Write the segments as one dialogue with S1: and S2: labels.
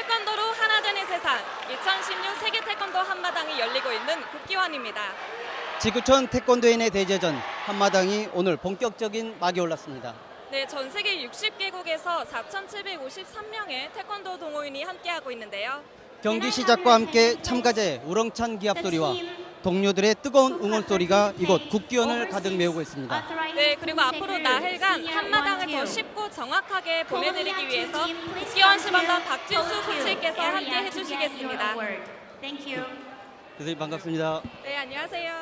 S1: 태권도로 하나 되는 세상 2016 세계 태권도 한마당이 열리고 있는 국기원입니다.
S2: 지구촌 태권도인의 대제전 한마당이 오늘 본격적인 막이 올랐습니다.
S1: 네, 전 세계 60개국에서 4,753명의 태권도 동호인이 함께하고 있는데요.
S2: 경기 시작과 함께 참가자의 우렁찬 기합 소리와 동료들의 뜨거운 응원 소리가 이곳 국기원을 가득 메우고 있습니다.
S1: 네, 그리고 앞으로 나흘간 한마당을 더 쉽고 정확하게 보내드리기 위해서 국기원 수반관 박진수 코치께서 함께 해주시겠습니다.
S2: 선생님 반갑습니다.
S1: 네, 안녕하세요.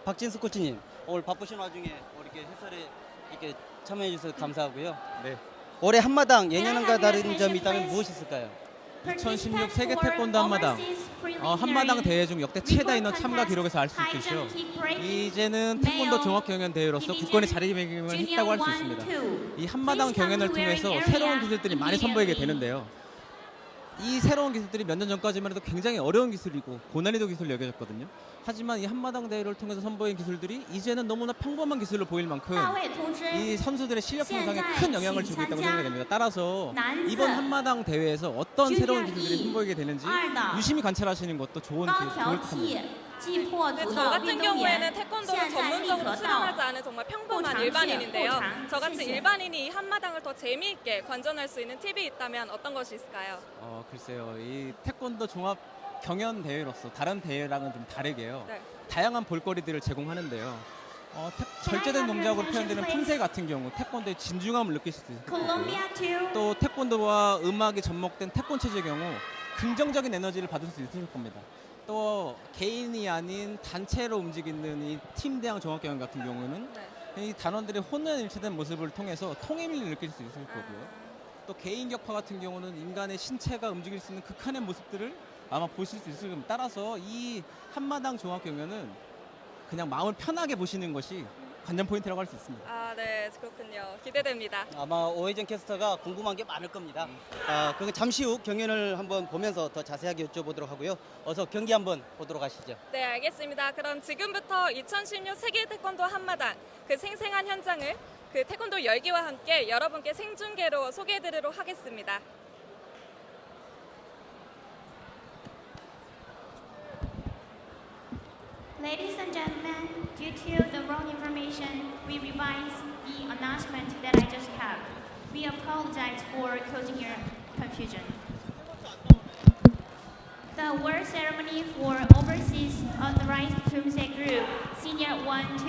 S2: 박진수 코치님 오늘 바쁘신 와중에 이렇게 해설에 이렇게 참여해 주셔서 감사하고요.
S3: 네.
S2: 올해 한마당 예년과 다른 점이 있다면 무엇이 있을까요?
S3: 2016 세계 태권도 한마당 한마당 대회 중 역대 최다 인원 참가 기록에서 알 수 있듯이요. 이제는 태권도 종합 경연 대회로서 국권의 자리매김을 했다고 할 수 있습니다. 이 한마당 경연을 통해서 새로운 기술들이 많이 선보이게 되는데요. 이 새로운 기술들이 몇 년 전까지만 해도 굉장히 어려운 기술이고 고난이도 기술로 여겨졌거든요. 하지만 이 한마당 대회를 통해서 선보인 기술들이 이제는 너무나 평범한 기술로 보일 만큼 이 선수들의 실력 향상에 큰 영향을 주고 있다고 생각이 됩니다. 따라서 이번 한마당 대회에서 어떤 새로운 기술들이 선보이게 되는지 유심히 관찰하시는 것도 좋을 듯합니다.
S1: 네, 저 같은 경우에는 태권도를 전문적으로 수련하지 않은 정말 평범한 일반인인데요. 저같이 일반인이 이 한마당을 더 재미있게 관전할 수 있는 팁이 있다면 어떤 것이 있을까요?
S3: 글쎄요. 이 태권도 종합 경연 대회로서 다른 대회랑은 좀 다르게요.
S1: 네.
S3: 다양한 볼거리들을 제공하는데요. 절제된 동작으로 표현되는 품새 같은 경우 태권도의 진중함을 느낄 수 있을 거고요. 또 태권도와 음악이 접목된 태권체조의 경우 긍정적인 에너지를 받을 수 있을 겁니다. 또 개인이 아닌 단체로 움직이는 이 팀 대항 종합 경연 같은 경우는 이 단원들의 혼연일체된 모습을 통해서 통일을 느낄 수 있을 거고요. 또 개인 격파 같은 경우는 인간의 신체가 움직일 수 있는 극한의 모습들을 아마 보실 수 있을 겁니다. 따라서 이 한마당 종합 경연은 그냥 마음을 편하게 보시는 것이 관전 포인트라고 할 수 있습니다.
S1: 네, 그렇군요. 기대됩니다.
S2: 아마 오혜정 캐스터가 궁금한 게 많을 겁니다. 그럼 잠시 후 경연을 한번 보면서 더 자세하게 여쭤보도록 하고요. 어서 경기 한번 보도록 하시죠.
S1: 네, 알겠습니다. 그럼 지금부터 2016 세계 태권도 한마당 그 생생한 현장을 그 태권도 열기와 함께 여러분께 생중계로 소개해드리도록 하겠습니다.
S4: Ladies and gentlemen, due to the wrong information, we revised the announcement that I just have. We apologize for causing your confusion. The award ceremony for Overseas Authorized Kumse Group Senior 1-2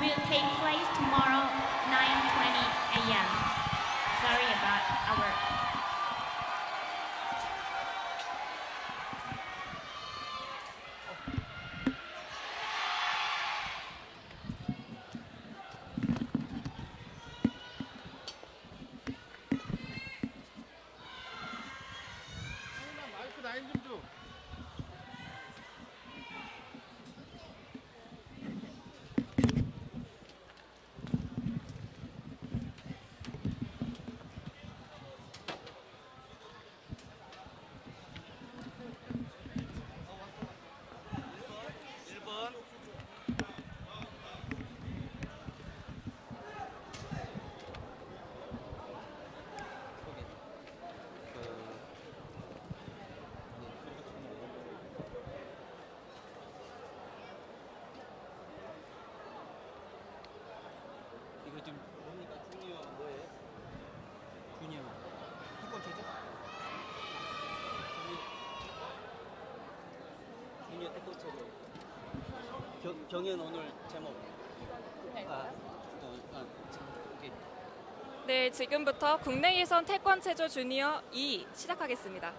S4: will take place tomorrow 9:20 a.m. Sorry about our
S2: 이거 지금 뭡니까? 주니어 뭐예요? 주니어 태권체조? 주니어 태권체조 경연 오늘 제목 오케이.
S1: 네, 지금부터 국내 예선 태권체조 주니어 2 시작하겠습니다.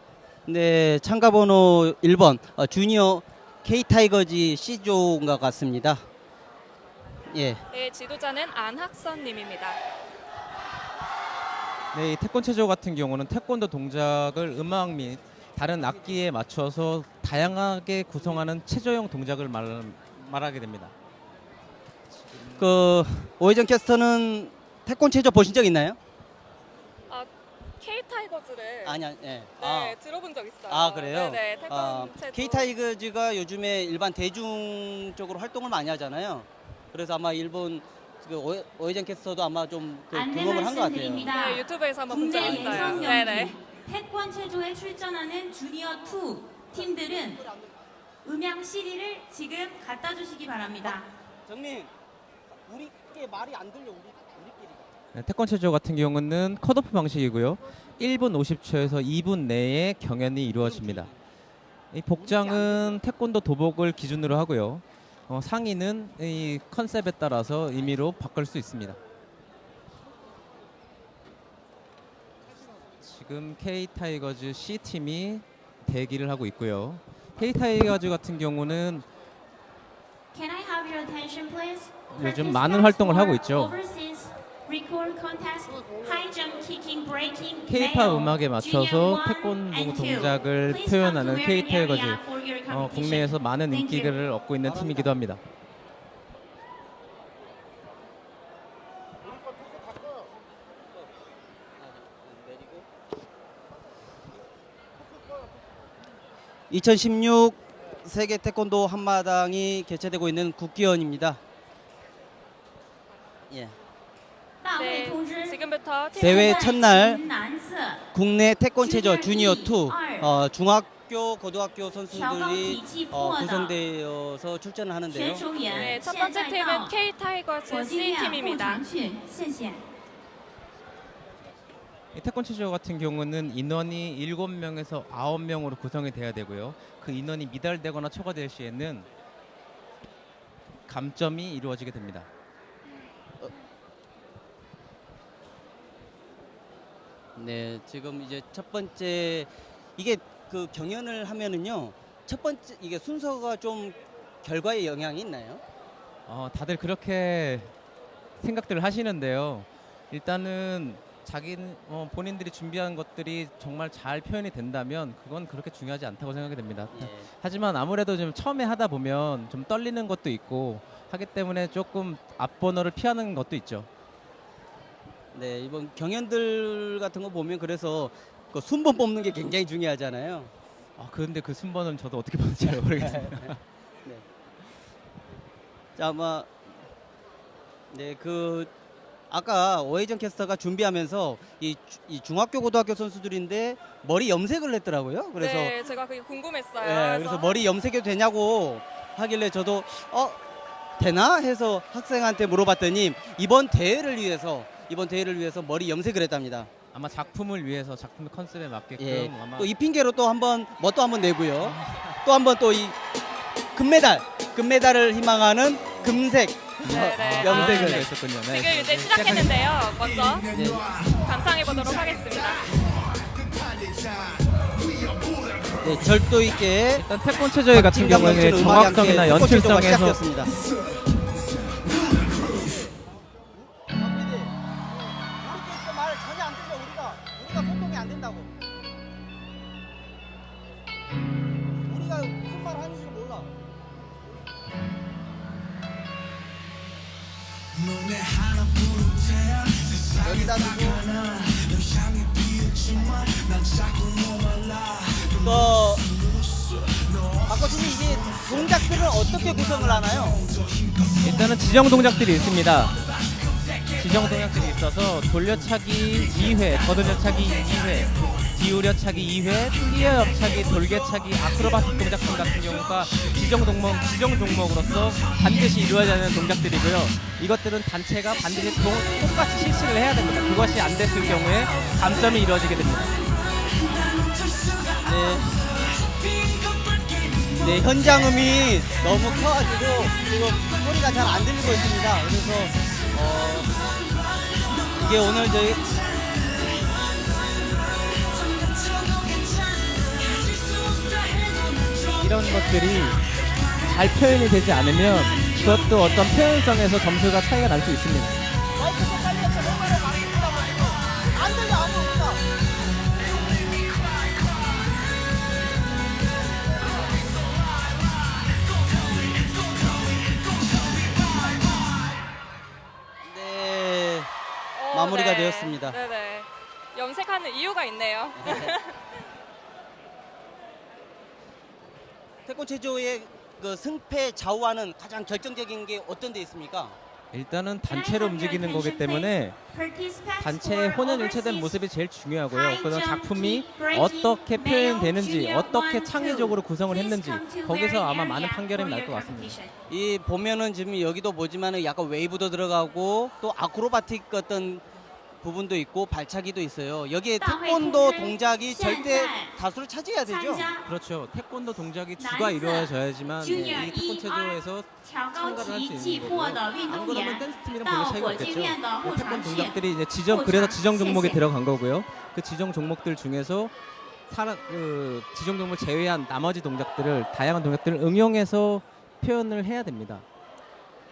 S2: 네, 참가 번호 1번 주니어 K타이거즈 C조인 것 같습니다. 예.
S1: 네, 지도자는 안학선 님입니다.
S3: 네, 이 태권체조 같은 경우는 태권도 동작을 음악 및 다른 악기에 맞춰서 다양하게 구성하는 체조형 동작을 말하게 됩니다.
S2: 오혜정 캐스터는 태권체조 보신 적 있나요?
S1: K타이거즈를
S2: 예.
S1: 네, 들어본 적 있어요.
S2: 그래요?
S1: 네, 태권체조.
S2: K타이거즈가 요즘에 일반 대중적으로 활동을 많이 하잖아요. 그래서 아마 일본 오해정 캐스터도 아마 좀
S4: 안내
S2: 경험을 한 것 같아요.
S4: 말씀드립니다.
S1: 네, 유튜브에서 한번 본 적
S4: 국내
S1: 있어요.
S4: 예선
S1: 네네.
S4: 경기 태권 체조에 출전하는 주니어 2 팀들은 음향 CD를 지금 갖다 주시기 바랍니다.
S2: 정민, 우리께 말이 안 들려 우리끼리.
S3: 네, 태권 체조 같은 경우는 컷오프 방식이고요. 1분 50초에서 2분 내에 경연이 이루어집니다. 이 복장은 태권도 도복을 기준으로 하고요. 상의는 이 컨셉에 따라서 임의로 바꿀 수 있습니다. 지금 K-타이거즈 C팀이 대기를 하고 있고요. K-타이거즈 같은 경우는
S4: Can I have your attention, please?
S3: 요즘 많은 활동을 하고 있죠.
S4: Overseas record contest, high jump, kicking, breaking,
S3: K-팝
S4: male,
S3: 음악에 맞춰서
S4: junior
S3: 태권도
S4: 1 and 2.
S3: 동작을
S4: Please come to
S3: 표현하는
S4: wearing
S3: K-타이거즈
S4: area for your competition.
S3: 국내에서 많은
S4: Thank you.
S3: 인기를 얻고 있는 팀이기도 합니다.
S2: (2016) 세계 태권도 한마당이 개최되고 있는 국기원입니다. 예.
S4: 大会
S1: 네,
S4: 通知
S1: 지금부터
S2: 대회 첫날
S4: 男色
S2: 국내 태권 체조 주니어 2 중학교 고등학교 선수들이 구성되어서 출전을 하는데요.
S4: 选手员
S1: 네, 첫
S4: 现
S1: 번째
S4: 在
S1: 팀은
S4: 到
S1: K 타이거즈
S4: 火
S1: C
S4: 鸡面
S1: 팀입니다.
S4: 入场去，谢谢。
S3: 이 태권 체조 같은 경우는 인원이 7명에서 9명으로 구성이 돼야 되고요. 그 인원이 미달되거나 초과될 시에는 감점이 이루어지게 됩니다.
S2: 네, 지금 이제 첫 번째 이게 그 경연을 하면은요. 첫 번째 이게 순서가 좀 결과에 영향이 있나요?
S3: 다들 그렇게 생각들을 하시는데요. 일단은 본인들이 준비한 것들이 정말 잘 표현이 된다면 그건 그렇게 중요하지 않다고 생각이 됩니다.
S2: 예.
S3: 하지만 아무래도 좀 처음에 하다 보면 좀 떨리는 것도 있고 하기 때문에 조금 앞번호를 피하는 것도 있죠.
S2: 네, 이번 경연들 같은 거 보면 그래서 그 순번 뽑는 게 굉장히 중요하잖아요.
S3: 그런데 그 순번은 저도 어떻게 보는지 잘 모르겠습니다.
S2: 네. 자, 아마 네, 아까 오해정 캐스터가 준비하면서 이 중학교 고등학교 선수들인데 머리 염색을 했더라고요. 그래서
S1: 네, 제가 그게 궁금했어요.
S2: 네, 그래서 머리 염색해도 되냐고 하길래 저도 되나 해서 학생한테 물어봤더니 이번 대회를 위해서 머리 염색을 했답니다.
S3: 아마 작품을 위해서 작품 컨셉에 맞게끔
S2: 예.
S3: 아마
S2: 또 이 핑계로 또 한번 내고요. 또 한번 또 이 금메달을 희망하는 금색
S1: 네.
S2: 염색을
S3: 했었군요. 네.
S1: 지금 이제 시작했는데요. 먼저
S2: 네.
S1: 감상해 보도록 하겠습니다.
S2: 네, 절도 있게
S3: 일단 태권 체조회 같은 경우는
S2: 멋진 음악이
S3: 정확성이나
S2: 함께 태권 체조가
S3: 연출성에서
S2: 시작되었습니다. 말 전혀 안 들려. 우리가 소통이 안 된다고. 우리가 무슨 말 하는지 몰라. 여기다 두고 박코치님 이게 동작들을 어떻게 구성을 하나요?
S3: 일단은 지정 동작들이 있습니다. 지정 동작들이 있어서 돌려차기 2회, 거들려차기 2회, 기울여차기 2회, 뛰어옆차기, 돌개차기, 아크로바틱 동작들 같은 경우가 지정 종목으로서 반드시 이루어져야 하는 동작들이고요. 이것들은 단체가 반드시 똑같이 실시를 해야 됩니다. 그것이 안 됐을 경우에 감점이 이루어지게 됩니다.
S2: 네, 현장음이 너무 커가지고 지금 소리가 잘 안 들리고 있습니다. 그래서 이게 오늘 저희
S3: 이런 것들이 잘 표현이 되지 않으면 그것도 어떤 표현성에서 점수가 차이가 날 수 있습니다.
S2: 마이크 좀 빨리 해서 얼마나 많이 들어가지고 안 들려 아무것도. 네, 마무리가 되었습니다.
S1: 네네. 염색하는 이유가 있네요.
S2: 태권 체조의 그 승패 좌우하는 가장 결정적인 게 어떤 데 있습니까?
S3: 일단은 단체로 움직이는 거기 때문에 단체의 혼연일체된 모습이 제일 중요하고요. 그런 작품이 어떻게 표현되는지, 어떻게 창의적으로 구성을 했는지 거기서 아마 많은 판결이 날 것 같습니다.
S2: 이 보면은 지금 여기도 보지만은 약간 웨이브도 들어가고 또 아크로바틱 어떤 부분도 있고 발차기도 있어요. 여기에 태권도 동작이 절대 다수를 차지해야 되죠.
S3: 그렇죠. 태권도 동작이 주가 이루어져야지만 이 태권 체조에서 참가를 할 수 있는 거고요. 안 그러면 댄스 팀이랑 별로 차이가 없겠죠. 태권 동작들이 이제 그래서 지정 종목에 들어간 거고요. 그 지정 종목들 중에서 지정 종목을 제외한 나머지 동작들을 다양한 동작들을 응용해서 표현을 해야 됩니다.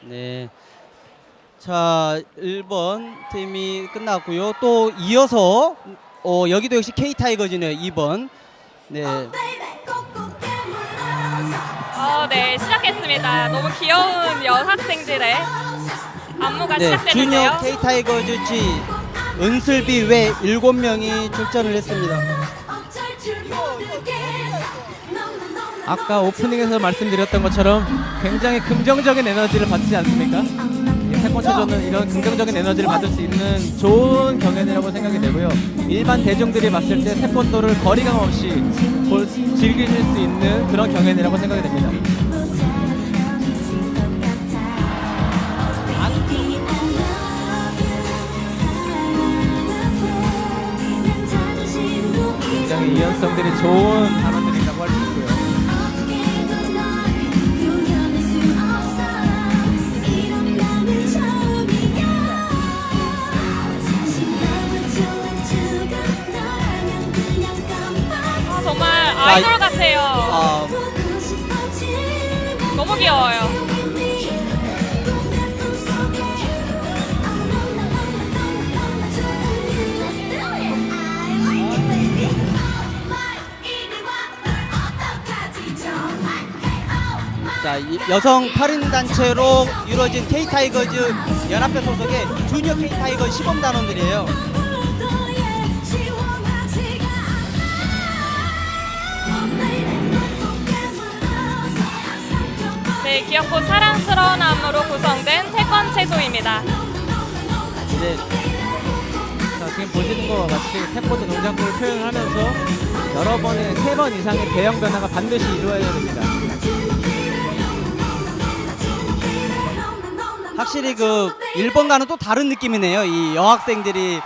S2: 네. 자, 1번 팀이 끝났고요. 또 이어서 여기도 역시 K-타이거즈네요. 2번. 네.
S1: 네, 시작했습니다. 너무 귀여운 여학생들의 안무가
S2: 네,
S1: 시작되는데요.
S2: 주니어 K-타이거즈 G 은슬비 외 7명이 출전을 했습니다.
S3: 아까 오프닝에서 말씀드렸던 것처럼 굉장히 긍정적인 에너지를 받지 않습니까? 태권체조는 이런 긍정적인 에너지를 받을 수 있는 좋은 경연이라고 생각이 되고요. 일반 대중들이 봤을 때 태권도를 거리감 없이 즐기실 수 있는 그런 경연이라고 생각이 됩니다. 굉장히 유연성들이 좋은 단어들이라고 할 수 있고요.
S1: 정말 아이돌 같아요. 너무 귀여워요.
S2: 자, 여성 8인 단체로 이루어진 K-타이거즈 연합회 소속의 주니어 K-타이거즈 시범단원들이에요.
S1: 네, 귀엽고 사랑스러운 안무로 구성된 태권 체조입니다.
S2: 네.
S3: 자, 지금 보시는 것과 같이 태권도 동작들을 표현하면서 여러 번의 3번 이상의 대형 변화가 반드시 이루어져야 됩니다.
S2: 확실히 그 1번과는 또 다른 느낌이네요. 이 여학생들이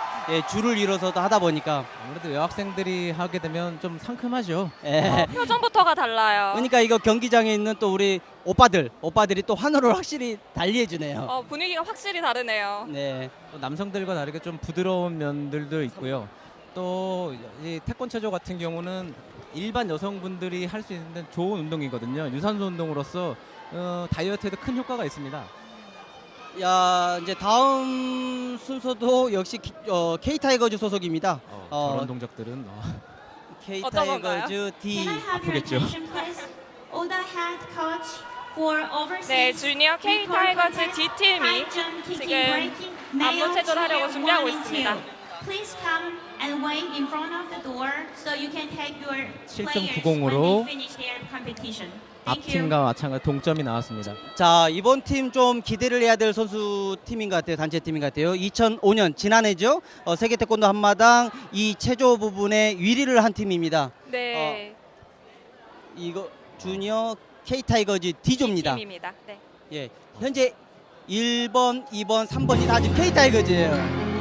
S2: 줄을 이뤄서 하다 보니까.
S3: 아무래도 여학생들이 하게 되면 좀 상큼하죠.
S2: 예.
S1: 표정부터가 달라요.
S2: 그러니까 이거 경기장에 있는 또 우리 오빠들이 또 환호를 확실히 달리해주네요.
S1: 분위기가 확실히 다르네요.
S2: 네.
S3: 또 남성들과 다르게 좀 부드러운 면들도 있고요. 또 이 태권체조 같은 경우는 일반 여성분들이 할 수 있는 좋은 운동이거든요. 유산소 운동으로서 다이어트에도 큰 효과가 있습니다.
S2: 야, 이제 다음 순서도 역시 K-타이거즈 소속입니다.
S3: 저런 동작들은
S2: K-타이거즈 D.
S3: 아프겠죠.
S1: 네, 주니어 K-타이거즈 D팀이 지금 안무 체조를 하려고 준비하고 있습니다.
S4: Please come and wait in front of the door so you can take your players
S3: 7.90으로
S4: when they finish their competition. Thank you.
S3: 앞팀과 마찬가지 동점이 나왔습니다.
S2: 자, 이번 팀 좀 기대를 해야 될 선수 팀인 것 같아요. 단체 팀인 것 같아요. 2005년 지난해죠. 세계 태권도 한마당 이 체조 부분에 위리를 한 팀입니다.
S1: 네,
S2: 이거 주니어 K-타이거즈 D조입니다.
S1: D팀입니다. 네.
S2: 예. 현재 1번, 2번, 3번이 다 지금 K-타이거즈예요.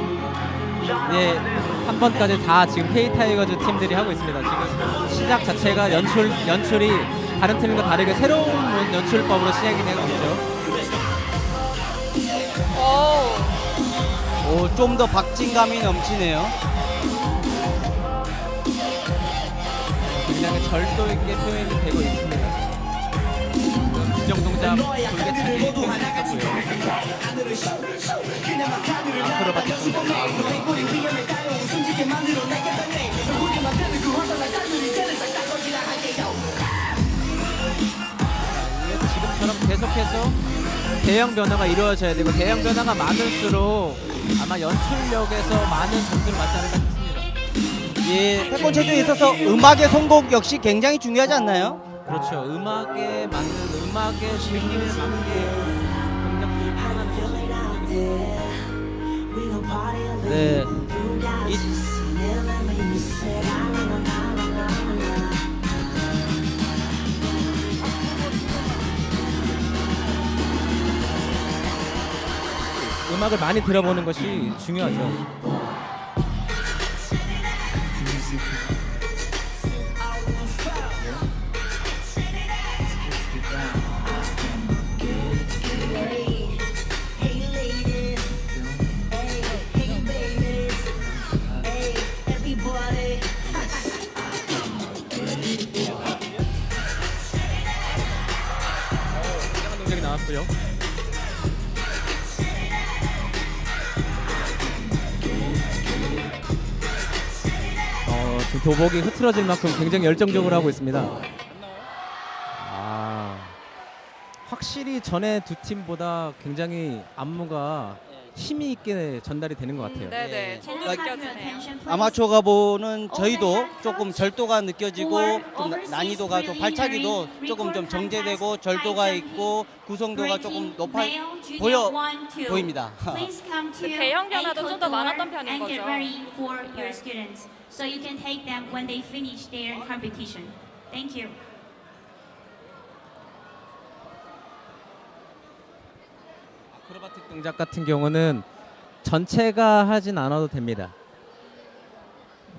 S3: 예, 3번까지 다 지금 K-타이거즈 팀들이 하고 있습니다. 지금 시작 자체가 연출이 다른 팀과 다르게 새로운 연출법으로 시작이 되고 있죠.
S2: 오, 좀 더 박진감이 넘치네요.
S3: 굉장히 절도 있게 표현이 되고 있습니다. 기정 동작, 돌개차기 있었고요. 아크로바틱 동작 나오고요. 지금처럼 계속해서 대형 변화가 이루어져야 되고 대형 변화가 많을수록 아마 연출력에서 많은 점수를 받지 않을까 싶습니다.
S2: 예, 태권 체조에 있어서 음악의 선곡 역시 굉장히 중요하지 않나요?
S3: 그렇죠. 음악에 맞는 음악의 느낌에 맞게 동작들이 표현하는 것이
S2: 네.
S3: 음악을 많이 들어보는 것이 중요하죠. 동작이 나왔고요. 지금 교복이 흐트러질 만큼 굉장히 열정적으로 하고 있습니다. 확실히 전에 두 팀보다 굉장히 안무가 힘이 있게 전달이 되는 것 같아요.
S1: 네네.
S4: Can
S1: 저도
S4: I have your
S1: 느껴지네요.
S4: attention, please?
S2: 아마추어가 보는 저희도 조금 절도가 느껴지고 좀 난이도가 좀 발차기도 조금 좀 정제되고 절도가 있고 구성도가 조금 높아 보입니다.
S4: Please come to
S1: 대형 변화도 좀더
S4: A-code
S1: 많았던
S4: door
S1: 편인
S4: and get
S1: 거죠.
S4: ready for your students, so you can take them when they finish their competition. Thank you.
S3: 아크로바틱 동작 같은 경우는 전체가 하진 않아도 됩니다.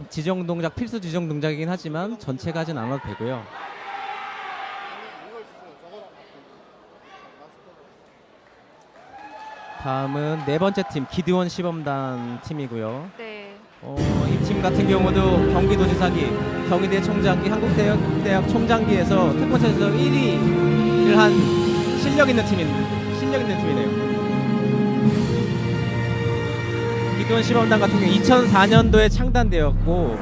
S3: 지정 동작, 필수 지정 동작이긴 하지만 전체가 하진 않아도 되고요. 다음은 네 번째 팀 기드원 시범단 팀이고요.
S1: 네.
S3: 이 팀 같은 경우도 경기도지사기, 경희대 총장기, 한국대학 총장기에서 태권도에서 1위를 한 실력 있는 팀이네요. 기드원 시범단 같은 경우 2004년도에 창단되었고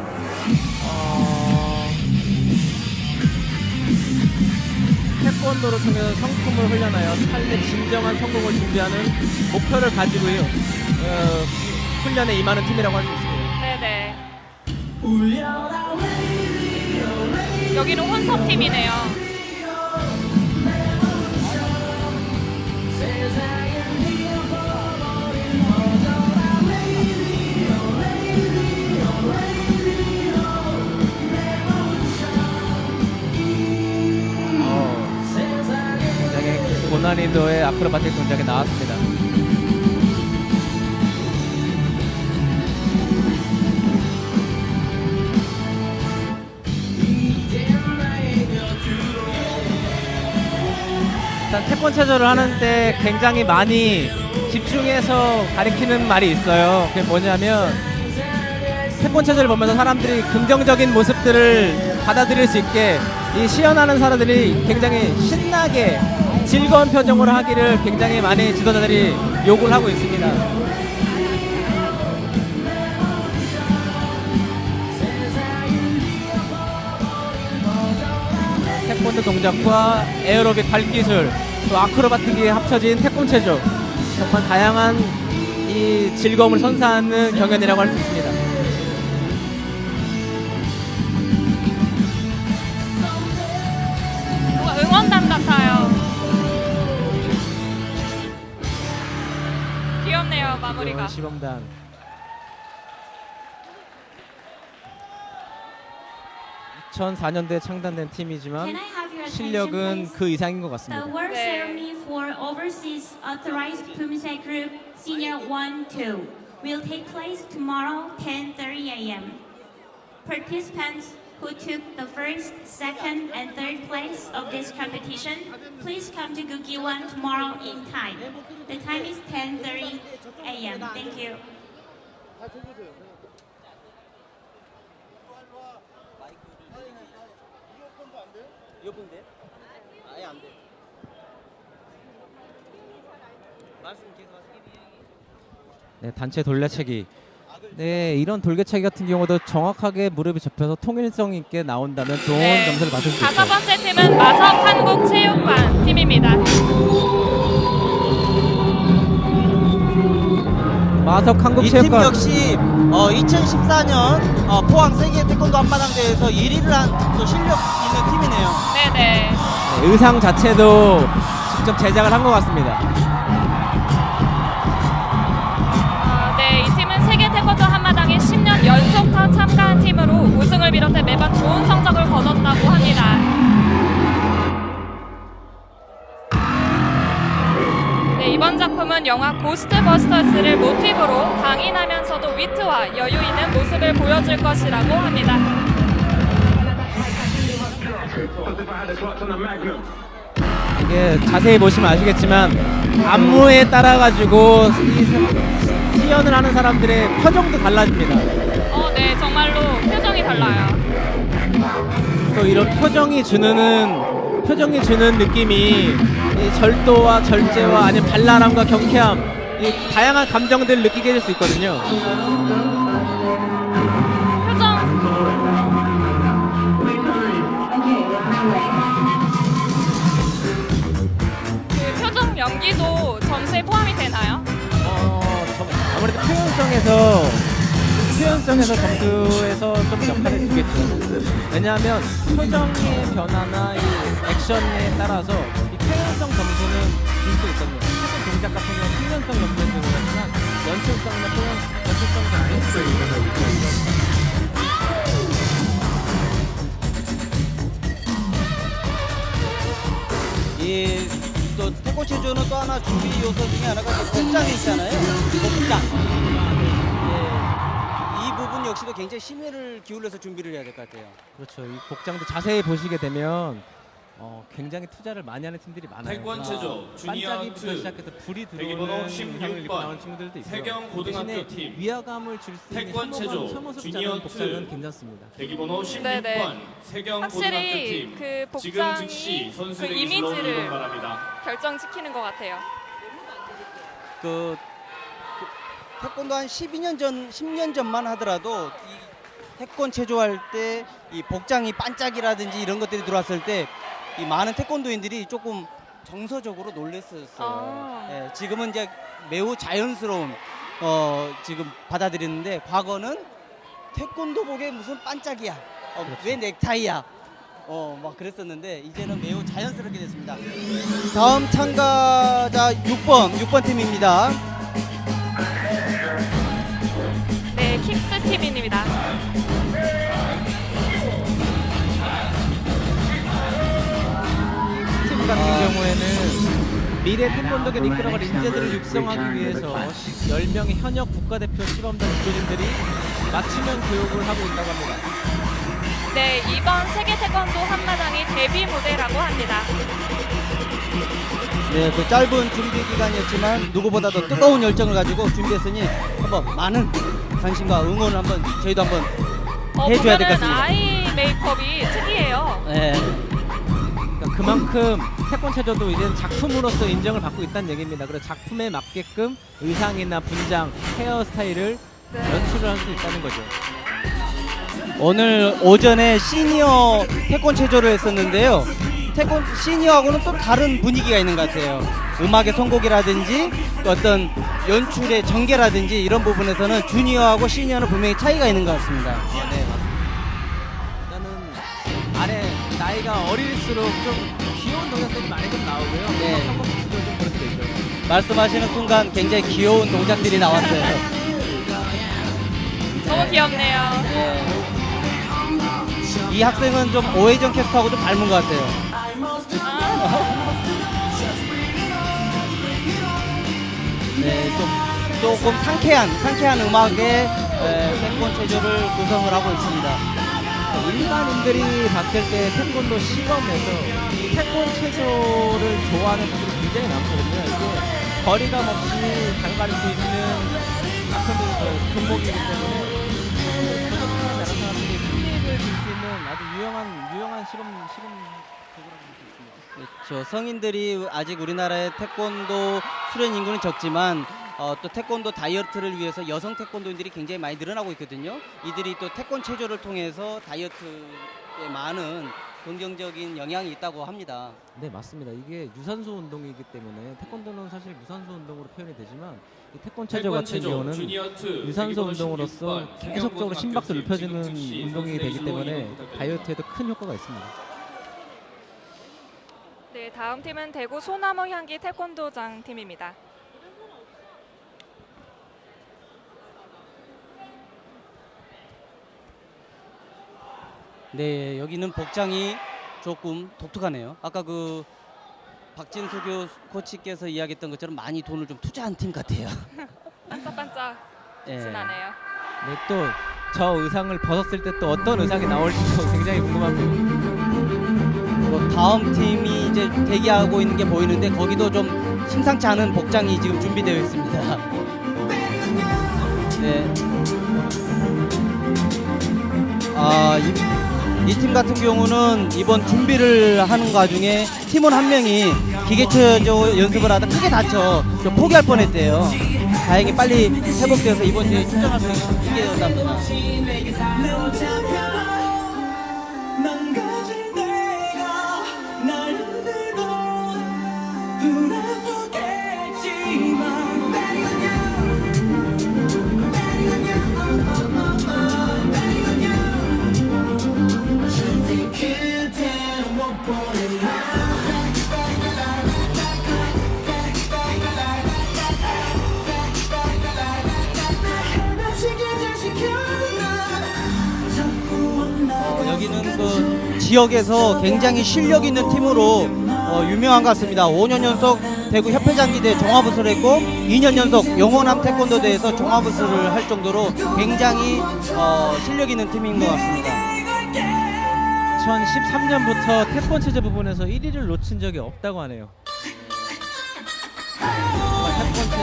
S3: 태권도를 통해서 성품을 훈련하여 삶의 진정한 성공을 준비하는 목표를 가지고 훈련에 임하는 팀이라고 할 수 있습니다.
S1: 네네. 여기는 혼섭팀이네요.
S3: 굉장히 고난이도의 아크로바틱 동작이 나왔습니다. 일단 태권 체조를 하는데 굉장히 많이 집중해서 가리키는 말이 있어요. 그게 뭐냐면 태권 체조를 보면서 사람들이 긍정적인 모습들을 받아들일 수 있게 이 시연하는 사람들이 굉장히 신나게 즐거운 표정으로 하기를 굉장히 많이 지도자들이 요구를 하고 있습니다. 태권도 동작과 에어로빅 발기술 또 아크로바틱이 합쳐진 태권 체조, 정말 다양한 이 즐거움을 선사하는 경연이라고 할 수 있습니다.
S1: 뭔가 응원단 같아요. 귀엽네요, 마무리가.
S3: 시범단. (2004년도에) 창단된 팀이지만
S4: Can I have your attention,
S3: 실력은
S4: please?
S3: 그 이상인 것
S4: The
S3: 같습니다.
S4: award
S1: 네.
S4: ceremony for Overseas Authorized Pumse Group Senior 1-2 will take place tomorrow 10:30 a.m. Participants who took the first, second, and third place of this competition, please come to Gugiwon tomorrow in time. The time is 10:30 a.m. Thank you.
S2: 이어폰데? 아예 안 돼. 말씀 계속 하세요.
S3: 네, 단체 돌려차기. 네, 이런 돌개차기 같은 경우도 정확하게 무릎이 접혀서 통일성 있게 나온다면 좋은
S1: 네.
S3: 점수를 받을 수
S1: 다섯
S3: 있죠.
S1: 번째 팀은 마석 한국체육관 팀입니다.
S3: 마석
S2: 이 팀
S3: 한국체육관.
S2: 역시 2014년 포항 세계 태권도 한마당 대회에서 1위를 한 또 실력 있는 팀이네요.
S1: 네네.
S3: 네, 의상 자체도 직접 제작을 한 것 같습니다.
S1: 영화 고스트버스터스를 모티브로 강인하면서도 위트와 여유 있는 모습을 보여줄 것이라고 합니다.
S3: 이게 자세히 보시면 아시겠지만 안무에 따라 가지고 시연을 하는 사람들의 표정도 달라집니다.
S1: 네, 정말로 표정이 달라요.
S3: 또 이런 표정이 주는 느낌이 이 절도와 절제와 아니면 발랄함과 경쾌함, 이 다양한 감정들을 느끼게 될 수 있거든요.
S1: 표정 연기도 점수에 포함이 되나요?
S3: 아무래도 표현성에서 점수에서 좀 역할을 주겠죠. 왜냐하면 표정의 변화나 이 액션에 따라서 이 표현성 점수는 줄 수 있거든요. 사실 동작 같은 경우는 숙련성 점수는 그렇지만 연출성이나 연출성 점수는
S2: 또 태권 체조는 또 하나 준비 요소 중에 하나가 복장이 있잖아요. 복장. 이 부분 역시도 굉장히 심혈을 기울여서 준비를 해야 될 것 같아요.
S3: 그렇죠. 이 복장도 자세히 보시게 되면 굉장히 투자를 많이 하는 팀들이 많아요.
S5: 태권 체조 주니어
S3: 반짝이부터
S5: 2
S3: 시작해서 불이
S5: 대기번호
S3: 들어오는 의상을 입고
S5: 16번
S3: 나오는 친구들도 있고요.
S5: 세경 고등학교
S3: 대신에
S5: 팀
S3: 위화감을 줄 수 있는
S5: 태권 체조
S3: 혐오스럽지
S5: 주니어
S3: 않은 복장은
S5: 2
S3: 괜찮습니다.
S5: 대기번호 16번
S1: 네네.
S5: 세경 고등학교
S1: 확실히
S5: 팀
S1: 그
S5: 지금
S1: 복장이
S5: 즉시
S1: 그
S5: 선수들에게
S1: 이미지를
S5: 질러오는 바랍니다.
S1: 결정시키는 것 같아요.
S2: 태권도 한 10년 전만 하더라도 이 태권 체조할 때 이 복장이 반짝이라든지 이런 것들이 들어왔을 때 이 많은 태권도인들이 조금 정서적으로 놀랐었어요. 예, 지금은 이제 매우 자연스러운 지금 받아들이는데 과거는 태권도복에 무슨 반짝이야,
S3: 그렇죠.
S2: 왜 넥타이야, 막 그랬었는데 이제는 매우 자연스럽게 됐습니다. 다음 참가자 6번 팀입니다.
S1: 네, 킥스 팀입니다.
S3: 팀 같은 경우에는 미래 태권도계를 이끌어갈 인재들을 육성하기 위해서 10명의 현역 국가대표 시범단 교진들이 맞춤형 교육을 하고 있다고 합니다.
S1: 네, 이번 세계 태권도 한마당이 데뷔 무대라고 합니다.
S2: 네, 그 짧은 준비 기간이었지만 누구보다도 뜨거운 열정을 가지고 준비했으니 한번 많은 관심과 응원을 한번 저희도 한번 해줘야 될 것
S1: 보면은
S2: 같습니다.
S1: 아이 메이크업이 특이해요.
S2: 네.
S3: 그러니까 그만큼 태권 체조도 이제 작품으로서 인정을 받고 있다는 얘기입니다. 그래서 작품에 맞게끔 의상이나 분장, 헤어스타일을 연출을 할 수 있다는 거죠.
S2: 오늘 오전에 시니어 태권 체조를 했었는데요. 태권 시니어하고는 또 다른 분위기가 있는 것 같아요. 음악의 선곡이라든지 어떤 연출의 전개라든지 이런 부분에서는 주니어하고 시니어는 분명히 차이가 있는 것 같습니다. 네.
S3: 일단은 아래 나이가 어릴수록 좀 귀여운 동작들이 많이 좀 나오고요.
S2: 네.
S3: 성공수도 좀 그렇게 되죠.
S2: 말씀하시는 순간 굉장히 귀여운 동작들이 나왔어요.
S1: 너무 귀엽네요.
S2: 네. 이 학생은 좀 오해정 캐스터하고도 닮은 것 같아요. 네, 조금 상쾌한 음악의 태권 체조를 구성을 하고 있습니다.
S3: 일반인들이 봤을 때 태권도 시범에서 이 태권 체조를 좋아하는 분들이 굉장히 많거든요. 이게 거리감 없이 다가갈 수 있는 종목이기 때문에 나라 사람들이 흥미를 줄 수 있는 아주 유용한 시범 도구라고 볼 수 있습니다.
S2: 그렇죠. 성인들이 아직 우리나라의 태권도 수련 인구는 적지만 또 태권도 다이어트를 위해서 여성 태권도인들이 굉장히 많이 늘어나고 있거든요. 이들이 또 태권 체조를 통해서 다이어트에 많은 긍정적인 영향이 있다고 합니다.
S3: 네, 맞습니다. 이게 유산소 운동이기 때문에 태권도는 사실 무산소 운동으로 표현이 되지만 이 태권 체조 같은 경우는 유산소 운동으로서 계속적으로 심박수 높여주는 운동이 되기 때문에 다이어트에도 큰 효과가 있습니다.
S1: 네, 다음 팀은 대구 소나무 향기 태권도장 팀입니다. 네,
S2: 여기는 복장이 조금 독특하네요. 아까 그 박진수 코치께서 이야기했던 것처럼 많이 돈을 좀 투자한 팀 같아요.
S1: 반짝반짝
S2: 예.
S1: 진하네요.
S3: 네, 또 저 의상을 벗었을 때 또 어떤 의상이 나올지도 굉장히 궁금합니다.
S2: 뭐 다음 팀이 이제 대기하고 있는 게 보이는데 거기도 좀 심상치 않은 복장이 지금 준비되어 있습니다. 네. 이 팀 같은 경우는 이번 준비를 하는 과중에 팀원 한 명이 기계체조 연습을 하다 크게 다쳐 좀 포기할 뻔했대요. 다행히 빨리 회복되어서 이번 주에 출전할 수 있게 되었답니다. 여기는 그 지역에서 굉장히 실력 있는 팀으로 유명한 것 같습니다. 5년 연속 대구 협회장기대 종합우승을 했고 2년 연속 영호남 태권도대에서 종합우승을 할 정도로 굉장히 실력 있는 팀인 것 같습니다.
S3: 2013년부터 태권 체제 부분에서 1위를 놓친 적이 없다고 하네요. 태권 체제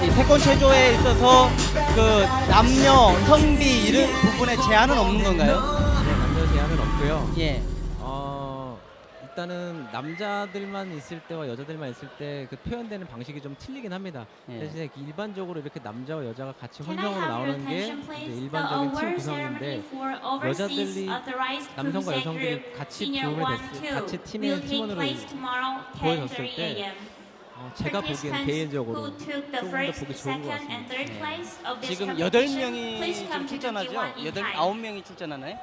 S2: 이 태권 체조에 있어서 그 남녀 성비 이런 부분에 제한은 없는 건가요?
S3: 네, 남녀 제한은 없고요.
S2: 예.
S3: 일단은 남자들만 있을 때와 여자들만 있을 때 그 표현되는 방식이 좀 틀리긴 합니다.
S2: 예.
S3: 대신에 일반적으로 이렇게 남자와 여자가 같이
S4: Can I
S3: 혼성으로
S4: have your
S3: 나오는 게
S4: attention,
S3: 이제
S4: please? The
S3: 일반적인 팀
S4: award
S3: 구성인데
S4: ceremony for overseas
S3: 여자들이
S4: authorized
S3: 남성과
S4: cruiser
S3: 여성들이
S4: group
S3: 같이
S4: senior
S3: 부름을
S4: 1,
S3: 됐을
S4: 2
S3: 같이 팀의
S4: will take
S3: 팀원으로
S4: place tomorrow
S3: 보여졌을
S4: 10:30
S3: 때
S4: a.m.
S3: 제가 보기엔
S4: Participants
S3: 개인적으로
S4: who took the
S3: 조금 더
S4: first,
S3: 보기 좋은 것
S4: second, and
S3: 같습니다.
S4: third place of this
S2: 지금
S4: competition,
S2: 8명이
S4: please
S2: 지금
S4: come to
S2: 출전하죠?
S4: T1 in time.
S2: 9명이 출전하나요?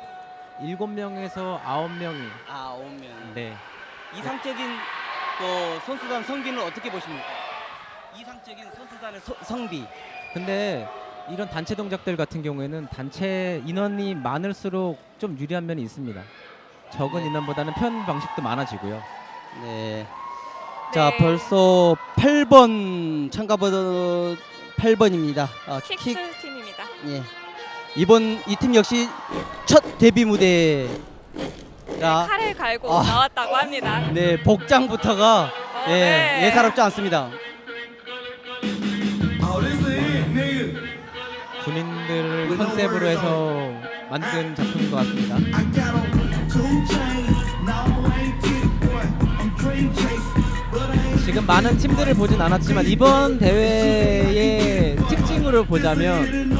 S3: 7명에서 9명이
S2: 9명.
S3: 네.
S2: 이상적인 또 선수단 성비는 어떻게 보십니까? 이상적인 선수단의 성비.
S3: 근데 이런 단체 동작들 같은 경우에는 단체 인원이 많을수록 좀 유리한 면이 있습니다. 적은
S2: 네.
S3: 인원보다는 표현 방식도 많아지고요.
S2: 네. 자, 벌써 8번 참가번호 8번입니다.
S1: 킥스 팀입니다.
S2: 예. 이번 이 팀 역시 첫 데뷔 무대. 자,
S1: 칼을 갈고
S2: 아.
S1: 나왔다고 합니다.
S2: 네, 복장부터가 예,
S1: 네.
S2: 예사롭지 않습니다.
S3: 군인들을 컨셉으로 해서 만든 작품인 것 같습니다. 지금 많은 팀들을 보진 않았지만 이번 대회의 특징으로 보자면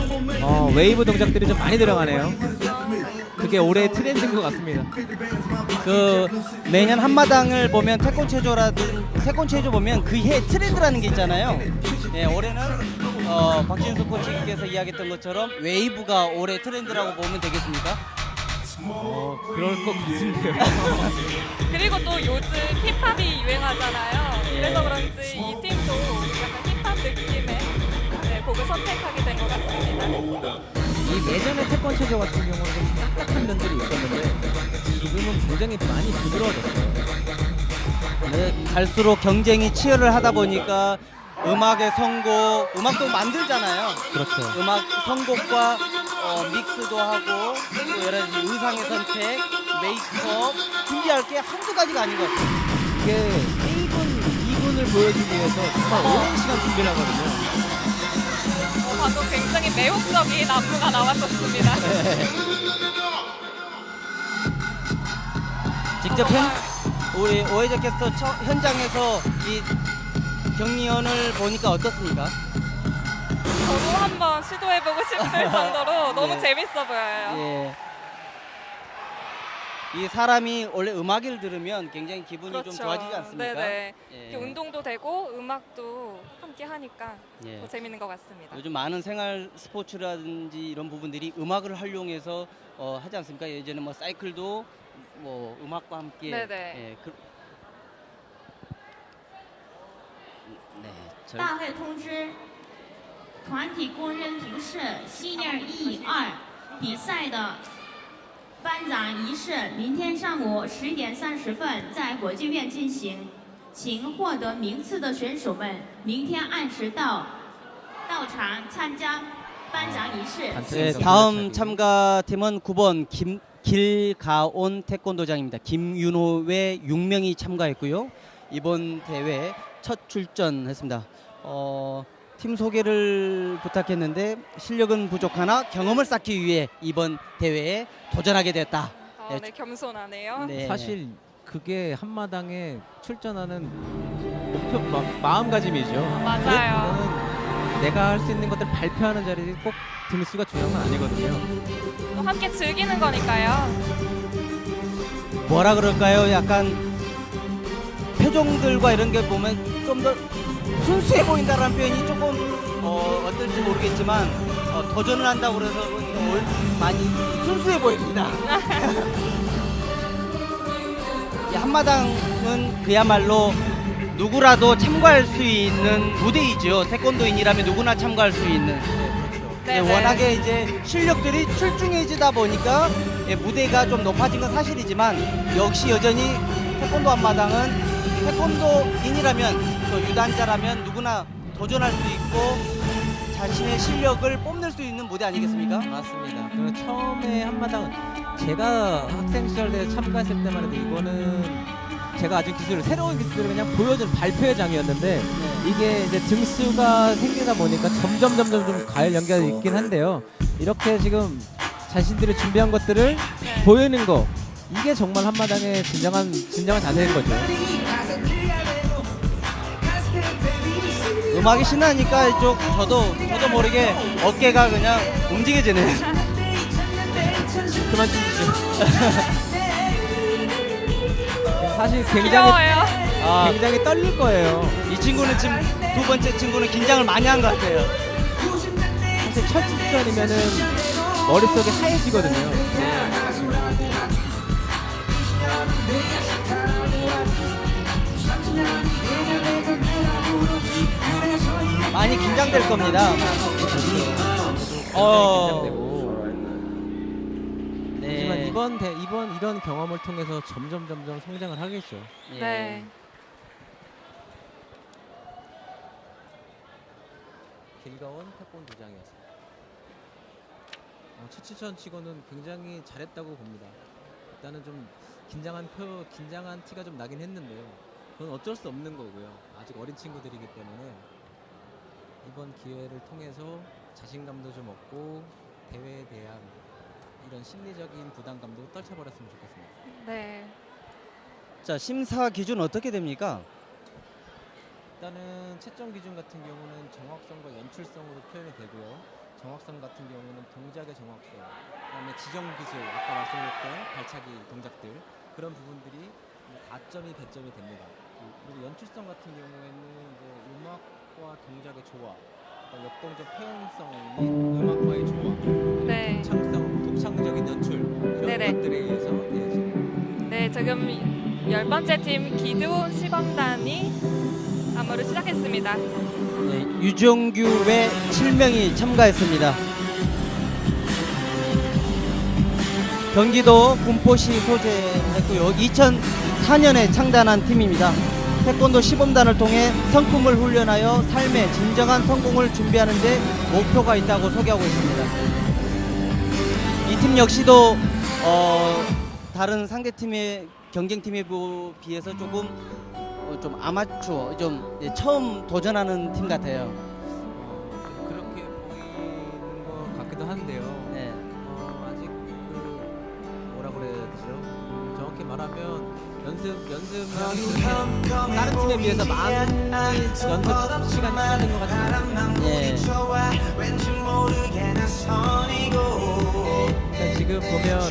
S3: 웨이브 동작들이 좀 많이 들어가네요. 그게 올해의 트렌드인 것 같습니다.
S2: 그 매년 한마당을 보면 태권 체조 보면 그 해 트렌드라는 게 있잖아요. 예, 올해는 박진수 코치께서 이야기했던 것처럼 웨이브가 올해 트렌드라고 보면 되겠습니까?
S3: 그럴 것 같은데요.
S1: 그리고 또 요즘 힙합이 유행하잖아요. 그래서 그런지 이 팀도 약간 힙합 느낌의 곡을 선택하게 된 것 같습니다.
S3: 이 예전의 태권 체조 같은 경우는 좀 딱딱한 면들이 있었는데 지금은 굉장히 많이 부드러워졌어요.
S2: 네, 갈수록 경쟁이 치열을 하다 보니까 음악의 선곡, 음악도 만들잖아요.
S3: 그렇죠.
S2: 음악 선곡과 믹스도 하고 또 여러 가지 의상의 선택, 메이크업 준비할 게 한두 가지가 아닌 것 같아요.
S3: 이게 1분, 2분을 보여주기 위해서 정말 오랜 시간 준비를 하거든요.
S1: 방금 굉장히 매혹적인 안무가 나왔었습니다.
S2: 직접 우리 오해재 캐스터 현장에서 이 경리원을 보니까 어떻습니까?
S1: 저도 한번 시도해보고 싶을 정도로 너무
S2: 네.
S1: 재밌어 보여요.
S2: 예. 이 사람이 원래 음악을 들으면 굉장히 기분이 좀 좋아지지 않습니까?
S1: 네네.
S2: 예.
S1: 이렇게 운동도 되고 음악도 함께 하니까
S2: 예.
S1: 더 재밌는 것 같습니다.
S2: 요즘 많은 생활 스포츠라든지 이런 부분들이 음악을 활용해서 하지 않습니까? 예전에 뭐 사이클도 뭐 음악과 함께
S1: 네네.
S2: 예, 네,
S4: 大会通知团体公认评试 Senior E2比赛的颁奖仪式，明天上午11点30分在国剧院进行，请获得名次的选手们明天按时到场参加颁奖仪式。
S2: 네, 다음 참가팀은 9번 길가온 태권도장입니다. 김윤호 외 6명이 참가했고요. 이번 대회 첫 출전했습니다. 팀 소개를 부탁했는데 실력은 부족하나 경험을 쌓기 위해 이번 대회에 도전하게 됐다.
S1: 네, 겸손하네요.
S2: 네.
S3: 사실 그게 한마당에 출전하는 목표 마음가짐이죠.
S1: 맞아요.
S3: 나는 내가 할 수 있는 것들 발표하는 자리에 꼭 등수가 중요한 건 아니거든요.
S1: 또 함께 즐기는 거니까요.
S2: 뭐라 그럴까요? 약간 표정들과 이런 게 보면 좀 더 순수해 보인다라는 표현이 조금 어떨지 모르겠지만 도전을 한다고 그래서 많이 순수해 보입니다. 이 한마당은 그야말로 누구라도 참가할 수 있는 무대이죠. 태권도인이라면 누구나 참가할 수 있는.
S1: 네, 네.
S2: 워낙에 이제 실력들이 출중해지다 보니까 무대가 좀 높아진 건 사실이지만 역시 여전히 태권도 한마당은 태권도인이라면 또 유단자라면 누구나 도전할 수 있고 자신의 실력을 뽐낼 수 있는 무대 아니겠습니까?
S3: 맞습니다. 그 처음에 한마당은 제가 학생 시절 때 참가했을 때만 해도 이거는 제가 아직 새로운 기술을 그냥 보여준 발표회 장이었는데 이게 이제 등수가 생기다 보니까 점점 좀 가을 연계가 있긴 한데요. 이렇게 지금 자신들이 준비한 것들을 보이는 거 이게 정말 한마당의 진정한 자세인 거죠.
S2: 음악이 신나니까 저도 모르게 어깨가 그냥 움직여지네요.
S3: 그만 주시죠. 사실
S1: 귀여워요.
S3: 굉장히 떨릴 거예요.
S2: 이 친구는 지금 두 번째 친구는 긴장을 많이 한 것 같아요.
S3: 사실 첫 출전이면은 머릿속에 하얘지거든요.
S2: 많이 긴장될 겁니다.
S3: 긴장되고.
S2: 네.
S3: 하지만 이번 이런 경험을 통해서 점점 성장을 하겠죠.
S2: 예.
S1: 네.
S3: 길가온 태권도장이었습니다. 첫 출전 치고는 굉장히 잘했다고 봅니다. 일단은 좀 긴장한 티가 좀 나긴 했는데요. 그건 어쩔 수 없는 거고요. 아직 어린 친구들이기 때문에 이번 기회를 통해서 자신감도 좀 얻고 대회에 대한 이런 심리적인 부담감도 떨쳐버렸으면 좋겠습니다.
S1: 네.
S2: 자, 심사 기준 어떻게 됩니까?
S3: 일단은 채점 기준 같은 경우는 정확성과 연출성으로 표현이 되고요. 정확성 같은 경우는 동작의 정확성, 그다음에 지정 기술, 아까 말씀드렸던 발차기 동작들 그런 부분들이 4점이 배점이 됩니다. 그리고 연출성 같은 경우에는 이제 음악과 동작의 조화, 역동적 표현성 및 음악과의 조화,
S1: 네.
S3: 독창적인 연출 이런
S1: 네네.
S3: 것들에 의해서 되어집니다.
S1: 네, 지금 10번째 팀 기드온 시범단이 안무를 시작했습니다.
S2: 네, 유정규 외 7명이 참가했습니다. 경기도 군포시 소재했고요. 2004년에 창단한 팀입니다. 태권도 시범단을 통해 성품을 훈련하여 삶의 진정한 성공을 준비하는 데 목표가 있다고 소개하고 있습니다. 이 팀 역시도 다른 상대팀의 경쟁팀에 비해서 조금 좀 아마추어, 좀 처음 도전하는 팀 같아요.
S3: 좀 그렇게 보이는 것 같기도 한데요.
S2: 네.
S3: 아직 뭐라 그래야 되죠? 정확히 말하면 연습량이 다른 팀에 비해서 많은 연습 시간이 필요한 것 같아요.
S2: 예.
S3: 그러니까 지금 보면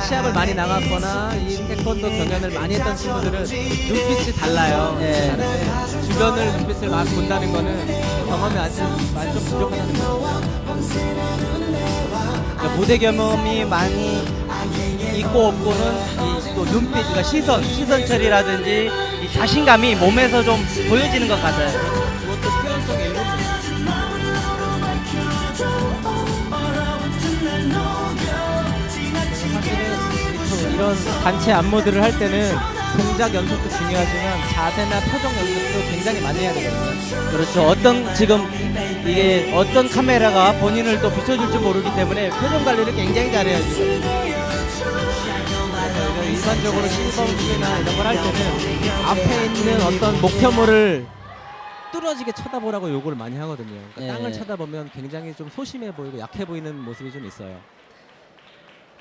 S3: 시합을 많이 나갔거나 이 태권도 경연을 많이 했던 친구들은 눈빛이 달라요.
S2: 예.
S3: 다른데 주변을 눈빛을 많이 본다는 거는 경험이 아직 많이 좀 부족하다는 거죠.
S2: 그러니까 무대 경험이 많이 있고 없고는 이 또 눈빛, 그러니까 시선 처리라든지 이 자신감이 몸에서 좀 보여지는 것 같아요.
S3: 그것도 표현성의 일부분입니다. 이런 단체 안무들을 할 때는 동작 연습도 중요하지만 자세나 표정 연습도 굉장히 많이 해야 되거든요.
S2: 그렇죠. 어떤 지금 이게 어떤 카메라가 본인을 또 비춰줄지 모르기 때문에 표정 관리를 굉장히 잘해야죠.
S3: 그래서 일반적으로 시범이나 이런 걸 할 때는 앞에 있는 어떤 목표물을 뚫어지게 쳐다보라고 요구를 많이 하거든요. 그러니까
S2: 네.
S3: 땅을 쳐다보면 굉장히 좀 소심해 보이고 약해 보이는 모습이 좀 있어요.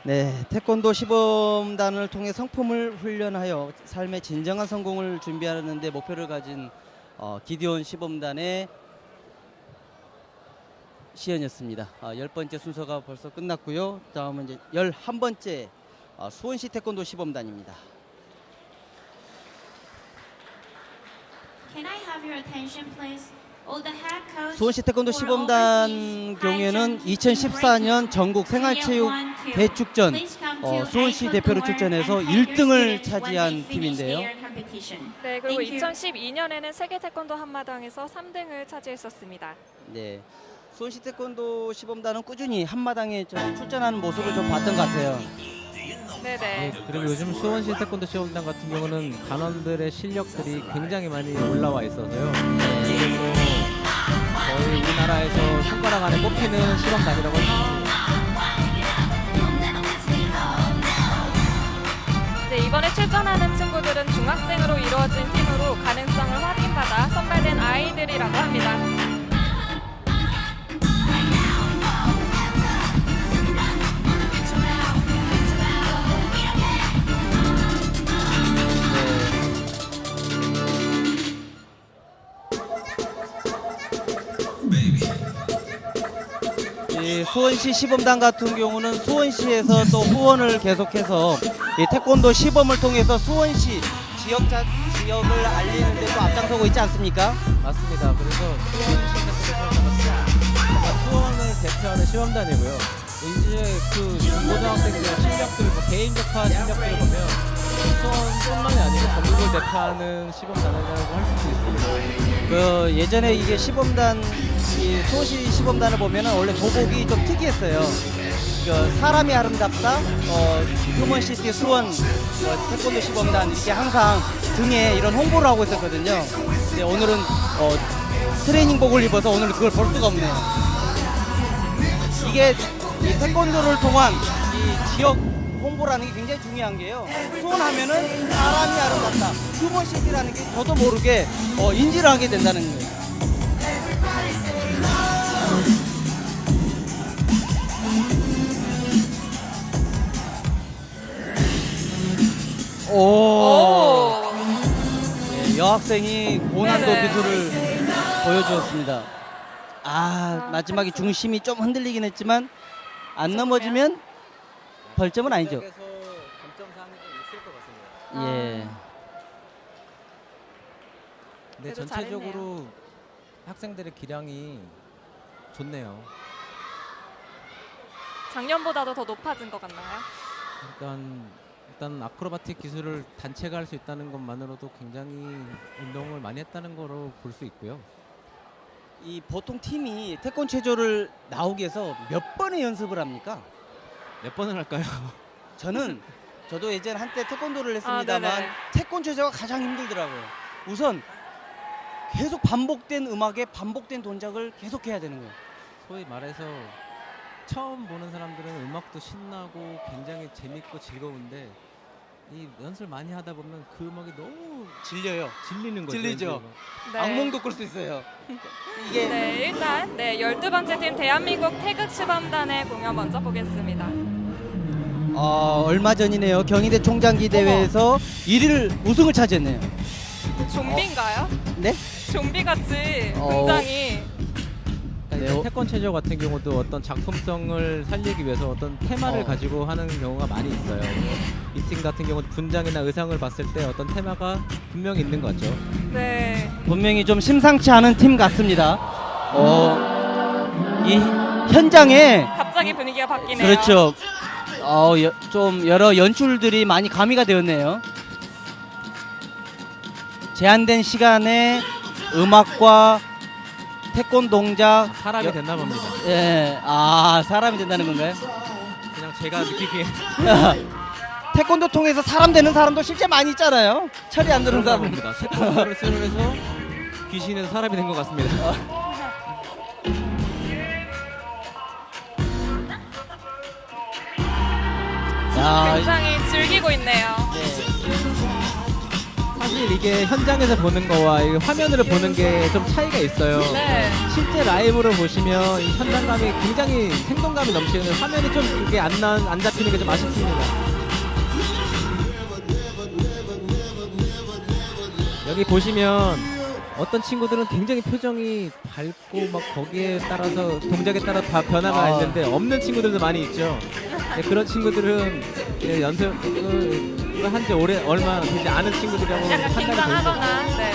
S2: 네, 태권도 시범단을 통해 성품을 훈련하여 삶의 진정한 성공을 준비하는 데 목표를 가진 기디온 시범단의 시연이었습니다. 10번째 순서가 벌써 끝났고요. 다음은 이제 11번째 수원시 태권도 시범단입니다.
S4: Can I have your attention, please? All the head coach
S2: 수원시 태권도
S4: for
S2: 시범단
S4: overseas
S2: 경우에는
S4: high jump
S2: 2014년 전국 생활체육 대축전 수원시 대표로 출전해서 1등을 차지한 팀인데요.
S1: 네, 그리고 2012년에는 세계 태권도 한마당에서 3등을 차지했었습니다.
S2: 네, 수원시 태권도 시범단은 꾸준히 한마당에 좀 출전하는 모습을 좀 봤던 것 같아요.
S1: 네네.
S3: 네, 그리고 요즘 수원시 태권도 시범단 같은 경우는 단원들의 실력들이 굉장히 많이 올라와 있어서요. 거의 우리나라에서 손가락 안에 꼽히는 시범단이라고 할 수 있습니다.
S1: 네, 이번에 출전하는 친구들은 중학생으로 이루어진 팀으로 가능성을 확인받아 선발된 아이들이라고 합니다.
S2: 이 수원시 시범단 같은 경우는 수원시에서 또 후원을 계속해서 이 태권도 시범을 통해서 수원시 지역을 알리는 데 또 앞장서고 있지 않습니까?
S3: 맞습니다. 그래서 수원시 태권도 시범단은 수원을 대표하는 시범단이고요. 이제 그 중고등학생들의 실력들, 개인적화 실력들을 보면 수원뿐만이 아니고 전국을 대표하는 시범단이라고 할 수도 있습니다.
S2: 그 예전에 이게 시범단 이 수원시 시범단을 보면은 원래 도복이 좀 특이했어요. 그 사람이 아름답다, 휴먼시티 수원 태권도 시범단 이렇게 항상 등에 이런 홍보를 하고 있었거든요. 근데 오늘은 트레이닝복을 입어서 오늘 그걸 볼 수가 없네요. 이게 이 태권도를 통한 이 지역 홍보라는 게 굉장히 중요한 게요. 수원 하면은 사람이 아름답다, 휴먼시티라는 게 저도 모르게 인지를 하게 된다는 거예요. 오. 예, 여학생이 고난도
S1: 네네.
S2: 기술을 보여주었습니다. 마지막에 중심이 좀 흔들리긴 했지만 안 넘어지면 벌점은 아니죠.
S3: 점점 사항이 좀 있을 것 같습니다.
S2: 예.
S3: 네,
S1: 그래도
S3: 전체적으로
S1: 잘했네요.
S3: 학생들의 기량이 좋네요.
S1: 작년보다도 더 높아진 것 같나요?
S3: 일단 아크로바틱 기술을 단체가 할 수 있다는 것만으로도 굉장히 운동을 많이 했다는 거로 볼 수 있고요.
S2: 이 보통 팀이 태권 체조를 나오기 위해서 몇 번의 연습을 합니까?
S3: 몇 번을 할까요?
S2: 저도 예전에 한때 태권도를 했습니다만
S1: 네네.
S2: 태권 체조가 가장 힘들더라고요. 우선 계속 반복된 음악에 반복된 동작을 계속 해야 되는 거예요.
S3: 소위 말해서 처음 보는 사람들은 음악도 신나고 굉장히 재밌고 즐거운데 이 연습을 많이 하다 보면 그 음악이 너무
S2: 질려요.
S3: 질리는 거죠.
S2: 질리죠.
S1: 네.
S2: 악몽도 꿀 수 있어요. 이게
S1: 네, 일단 12번째 팀 대한민국 태극 시범단의 공연 먼저 보겠습니다.
S2: 얼마 전이네요. 경희대 총장기 대회에서 1위를 우승을 차지했네요.
S1: 좀비인가요?
S2: 네?
S1: 좀비같이
S2: 어.
S1: 굉장히
S3: 네, 태권 체조 같은 경우도 어떤 작품성을 살리기 위해서 어떤 테마를 가지고 하는 경우가 많이 있어요. 이 팀 같은 경우 분장이나 의상을 봤을 때 어떤 테마가 분명히 있는 것 같죠.
S1: 네.
S2: 분명히 좀 심상치 않은 팀 같습니다. 이 현장에
S1: 갑자기 분위기가 바뀌네요.
S2: 그렇죠. 좀 여러 연출들이 많이 가미가 되었네요. 제한된 시간에 음악과 태권 동작
S3: 사람이 됐나 봅니다.
S2: 예, 사람이 된다는 건가요?
S3: 그냥 제가 느끼기에
S2: 태권도 통해서 사람 되는 사람도 실제 많이 있잖아요. 철이 안 드는 사람.
S3: 겁니다. 태권도를 쓰면서 귀신에서 사람이 된 것 같습니다.
S2: 야,
S1: 굉장히 즐기고 있네요.
S3: 사실 이게 현장에서 보는 거와 이 화면으로 보는 게 좀 차이가 있어요.
S1: 네.
S3: 실제 라이브로 보시면 이 현장감이 굉장히 생동감이 넘치는 화면이 좀 이게 안 잡히는 게 좀 아쉽습니다. 여기 보시면 어떤 친구들은 굉장히 표정이 밝고 막 거기에 따라서 동작에 따라 다 변화가 있는데 없는 친구들도 많이 있죠. 네, 그런 친구들은 연습을 한지 얼마 되지 않은 친구들이라고
S1: 약간
S3: 판단이 되죠.
S1: 긴장하거나. 네.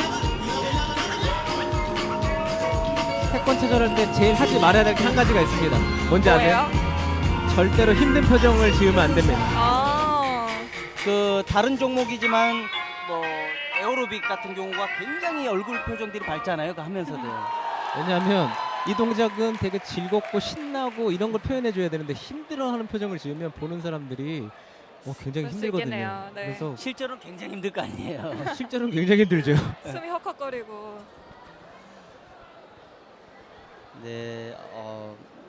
S3: 태권체전할 때 제일 하지 말아야 될 게 한 가지가 있습니다. 뭔지 아세요?
S1: 뭐예요?
S3: 절대로 힘든 표정을 지으면 안 됩니다.
S2: 그 다른 종목이지만 뭐 에어로빅 같은 경우가 굉장히 얼굴 표정들이 밝잖아요. 그 하면서도요.
S3: 왜냐하면 이 동작은 되게 즐겁고 신나고 이런 걸 표현해줘야 되는데 힘들어하는 표정을 지으면 보는 사람들이 굉장히
S1: 그럴 수
S3: 힘들거든요.
S1: 있겠네요. 네.
S3: 그래서
S2: 실제로는 굉장히 힘들 거 아니에요.
S3: 실제로는 굉장히 힘들죠.
S1: 숨이 헉헉거리고.
S2: 네,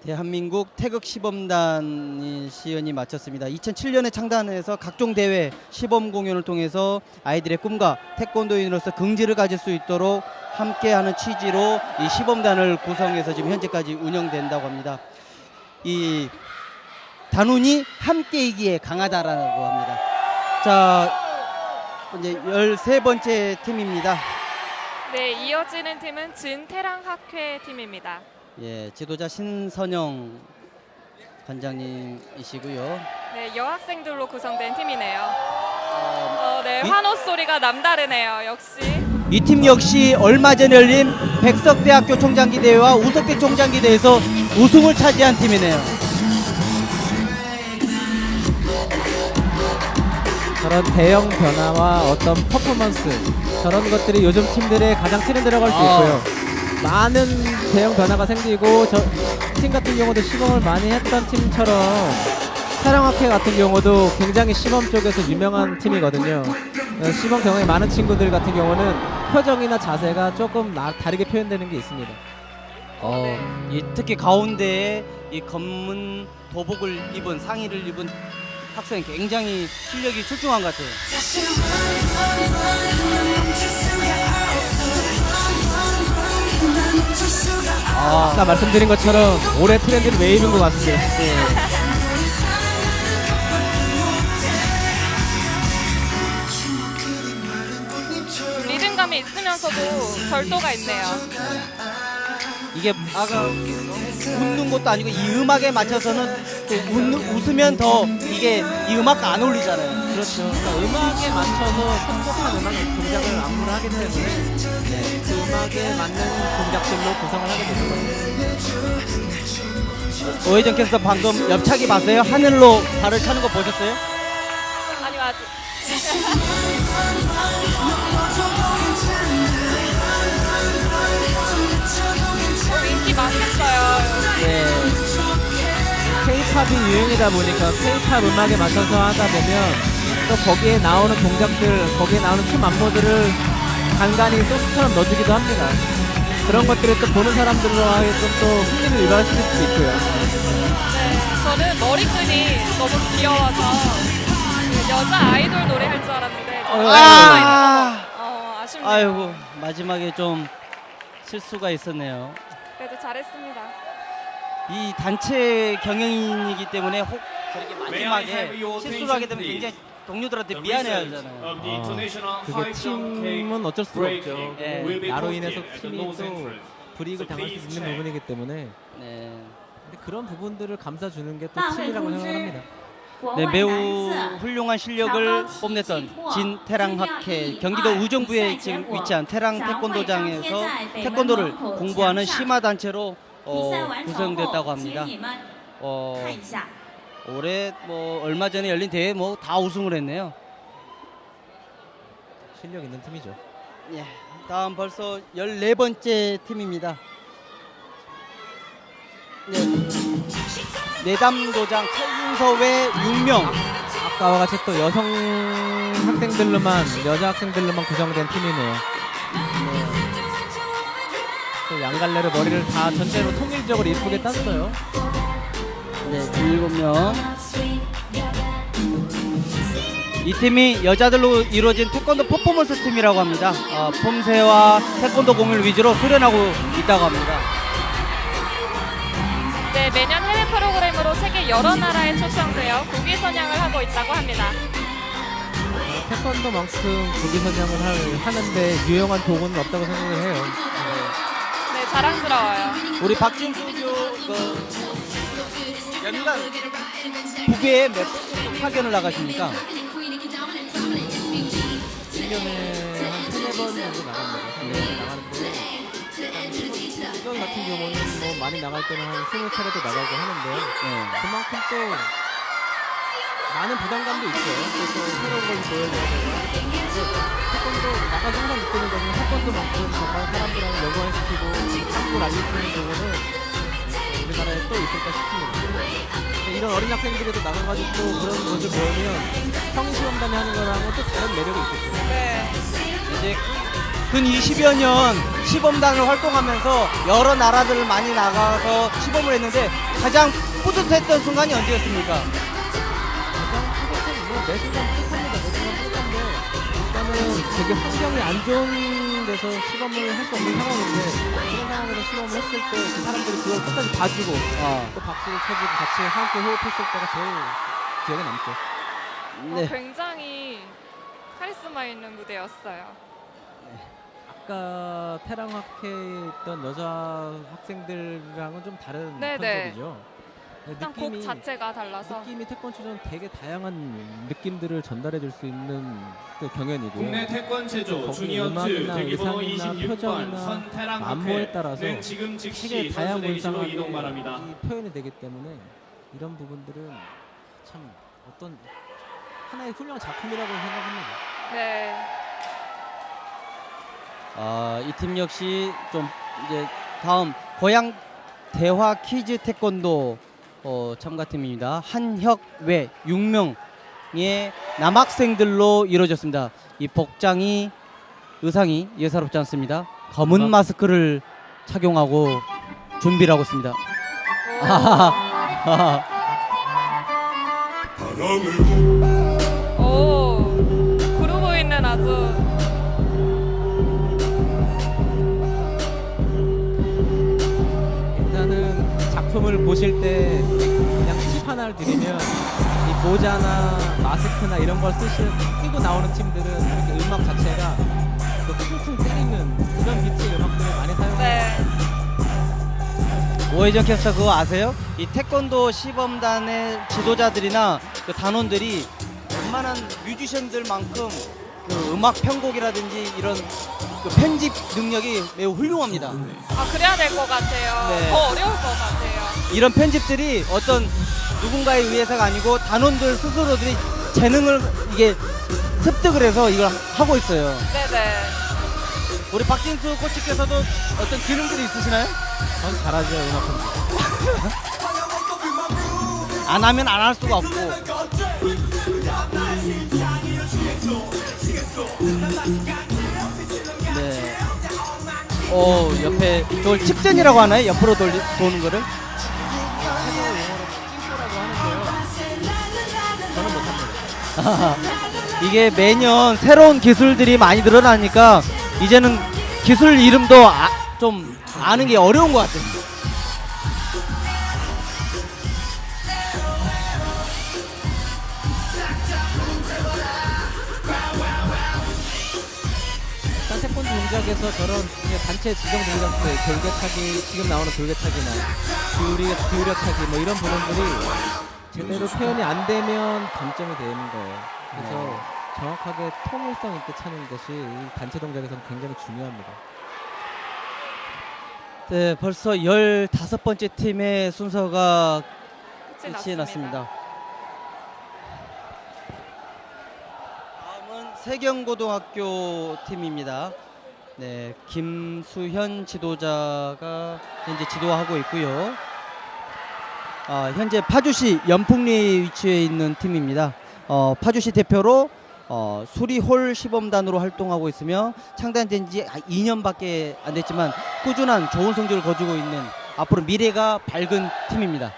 S2: 대한민국 태극 시범단 시연이 마쳤습니다. 2007년에 창단해서 각종 대회 시범 공연을 통해서 아이들의 꿈과 태권도인으로서 긍지를 가질 수 있도록 함께하는 취지로 이 시범단을 구성해서 지금 현재까지 운영된다고 합니다. 이 단운이 함께이기에 강하다라고 합니다. 자, 이제 13번째 팀입니다.
S1: 네, 이어지는 팀은 진태랑학회 팀입니다.
S2: 예, 지도자 신선영 관장님이시고요.
S1: 네, 여학생들로 구성된 팀이네요. 네,
S2: 이-
S1: 환호 소리가 남다르네요. 역시.
S2: 이 팀 역시 얼마 전에 열린 백석대학교 총장기 대회와 우석대 총장기 대회에서 우승을 차지한 팀이네요.
S3: 저런 대형 변화와 어떤 퍼포먼스 저런 것들이 요즘 팀들의 가장 트렌드라고 할 수 있고요. 많은 대형 변화가 생기고 저 팀 같은 경우도 시범을 많이 했던 팀처럼 태랑학회 같은 경우도 굉장히 시범 쪽에서 유명한 팀이거든요. 시범 경험이 많은 친구들 같은 경우는 표정이나 자세가 조금 다르게 표현되는 게 있습니다.
S2: 이 특히 가운데에 이 검은 도복을 입은 상의를 입은 학생이 굉장히 실력이 출중한 것 같아요.
S3: 아까 말씀드린 것처럼 올해 트렌드는 웨이브인 것 같습니다.
S2: 네.
S1: 리듬감이 있으면서도 절도가 있네요.
S2: 이게 아까 웃는 것도 아니고 이 음악에 맞춰서는 또 웃으면 더 이게 이 음악과 안 어울리잖아요.
S3: 그렇죠. 그러니까 음악에 맞춰서 선곡한 음악 동작을 안무를 하기 때문에 그 음악에 맞는 동작들로 구성을 하게 되는 거예요.
S2: 오해정 캐스터 방금 옆차기 봤어요? 하늘로 발을 차는 거 보셨어요?
S1: 아니요, 아직. 인기 많겠어요.
S2: 네.
S3: K-팝이 유행이다 보니까 K-팝 음악에 맞춰서 하다 보면 또 거기에 나오는 동작들, 거기에 나오는 춤 안무들을 간간히 소스처럼 넣어주기도 합니다. 그런 것들이 또 보는 사람들로 하여금 또 흥미를 유발시킬 수도 있고요.
S1: 네, 저는 머리끈이 너무 귀여워서 그 여자 아이돌 노래 할 줄 알았는데 아쉽네요.
S2: 아이고 마지막에 좀 실수가 있었네요.
S1: 그래도 잘했습니다.
S2: 이 단체 경영이기 때문에 혹 저렇게
S5: May I have
S2: 마지막에
S5: your
S2: 실수를 하게 되면
S5: attention,
S2: 굉장히 동료들한테
S5: The
S2: 미안해야
S5: result
S2: 하잖아요.
S5: of the international
S3: 그게
S5: high jump cake
S3: 팀은 어쩔 수가 없죠.
S2: 네.
S5: will be
S3: 나로
S5: posted
S3: 인해서
S5: at the
S3: 팀이
S5: nose
S3: 또
S5: entrance.
S3: 불이익을
S5: So
S3: 당할 수
S5: please
S3: 있는
S5: check.
S3: 부분이기 때문에
S2: 네.
S3: 근데 그런 부분들을 감싸주는 게 또 팀이라고 생각합니다.
S2: 네, 매우 훌륭한 실력을 뽐냈던 진태랑학회 경기도 우정부에 지금 위치한 태랑 태권도장에서 태권도를 공부하는 심화단체로 구성됐다고 합니다. 올해 뭐 얼마 전에 열린 대회 뭐 다 우승을 했네요.
S3: 실력 있는 팀이죠.
S2: 예, 다음 벌써 14번째 팀입니다. 네, 내담도장 최윤서 외 6명
S3: 아까와 같이 또 여성 학생들로만, 여자 학생들로만 구성된 팀이네요. 또 양갈래로 머리를 다 전체로 통일적으로 예쁘게 땄어요.
S2: 네, 7명. 이 팀이 여자들로 이루어진 태권도 퍼포먼스 팀이라고 합니다. 폼새와 태권도 공을 위주로 수련하고 있다고 합니다.
S1: 네, 매년 해외 프로그램으로 세계 여러 나라에 초청되어 국위 선양을 하고 있다고 합니다.
S3: 태권도만큼 국위 선양을 하는데 유용한 도구는 없다고 생각을 해요.
S1: 네, 자랑스러워요.
S2: 우리 박진수 연간 국외에 몇 번 정도 파견을 나가십니까?
S3: 1년에 한 3-4번 정도 나갑니다. 나가는데 이전 같은 경우는 뭐 많이 나갈 때는 한 20차례도 나가고 하는데요. 그만큼 또 많은 부담감도 있어요. 그래서 새로운 걸 보여줘야 되고 태권도 나가서 항상 느끼는 것은 태권도만큼 정말 사람들한테 영광시키고 한국을 알릴 수 있는 부분은 우리나라에 또 있을까 싶습니다. 이런 어린 학생들에도 나가가지고 또 그런 것을 보면 평시험단이 하는 거랑은 또 다른 매력이 있겠죠.
S1: 네.
S2: 이제 근 20여 년 시범단을 활동하면서 여러 나라들을 많이 나가서 시범을 했는데 가장 뿌듯했던 순간이 언제였습니까?
S3: 가장 뿌듯한 뭐 매 순간 뿌듯합니다. 매 순간 뿌듯한데 일단은 되게 환경이 안 좋은 데서 시범을 할 수 없는 상황인데 그런 상황에서 시범을 했을 때 그 사람들이 그걸 끝까지 봐주고 또 박수를 쳐주고 같이 함께 호흡했을 때가 제일 기억에 남죠.
S2: 네.
S1: 굉장히 카리스마 있는 무대였어요.
S3: 아까 태랑학회에 있던 여자 학생들랑은 좀 다른
S1: 네네.
S3: 컨셉이죠.
S1: 일단 곡 자체가 달라서
S3: 느낌이 태권도는 되게 다양한 느낌들을 전달해 줄 수 있는 또 경연이고요.
S5: 국내 태권체조
S3: 거기
S5: 주니어2
S3: 음악이나
S5: 대기번호
S3: 의상이나
S5: 26번
S3: 표정이나
S5: 선태랑
S3: 안무에 따라서
S5: 학회는 지금
S3: 되게
S5: 즉시
S3: 다양한
S5: 선수 대기실로
S3: 문상하게
S5: 이동 바랍니다.
S3: 표현이 되기 때문에 이런 부분들은 참 어떤 하나의 훌륭한 작품이라고 생각합니다.
S1: 네.
S2: 이 팀 역시 좀 이제 다음 고양 대화 퀴즈 태권도 참가팀입니다. 한혁외 6명의 남학생들로 이루어졌습니다. 이 복장이 의상이 예사롭지 않습니다. 검은 마스크를 착용하고 준비를 하고 있습니다.
S1: 오, 그루브 있는 아주
S3: 일단은 작품을 보실 때 그냥 팁 하나를 드리면 이 모자나 마스크나 이런 걸 쓰고 나오는 팀들은 이렇게 음악 자체가 또 쿵쿵 때리는 그런 비트의 음악들을 많이 사용해요.
S1: 네.
S2: 오해정 캐스터 그거 아세요? 이 태권도 시범단의 지도자들이나 그 단원들이 웬만한 뮤지션들만큼 그 음악 편곡이라든지 이런 그 편집 능력이 매우 훌륭합니다.
S1: 아, 그래야 될 것 같아요.
S2: 네.
S1: 더 어려울 것 같아요.
S2: 이런 편집들이 어떤 누군가에 의해서가 아니고 단원들 스스로들이 재능을 이게 습득을 해서 이걸 하고 있어요.
S1: 네네.
S2: 우리 박진수 코치께서도 어떤 기능들이 있으시나요?
S3: 전 잘하죠, 음악 편집.
S2: 안 하면 안 할 수가 없고. 네. 옆에 저걸 측전이라고 하나요? 옆으로 도는 거를?
S3: 저는 못합니다.
S2: 이게 매년 새로운 기술들이 많이 늘어나니까 이제는 기술 이름도 좀 아는 게 어려운 것 같아요.
S3: 일단 태권도 동작에서 저런 단체 지정 동작들, 돌개차기, 지금 나오는 돌개차기나 기울여차기 뭐 이런 부분들이 제대로 표현이 안 되면 감점이 되는 거예요. 그래서 정확하게 통일성 있게 차는 것이 이 단체 동작에서는 굉장히 중요합니다.
S2: 네, 벌써 15번째 팀의 순서가 끝이 났습니다. 다음은 세경고등학교 팀입니다. 네, 김수현 지도자가 현재 지도하고 있고요. 현재 파주시 연풍리 위치해 있는 팀입니다. 파주시 대표로 수리홀 시범단으로 활동하고 있으며 창단된 지 2년밖에 안 됐지만 꾸준한 좋은 성적을 거두고 있는 앞으로 미래가 밝은 팀입니다.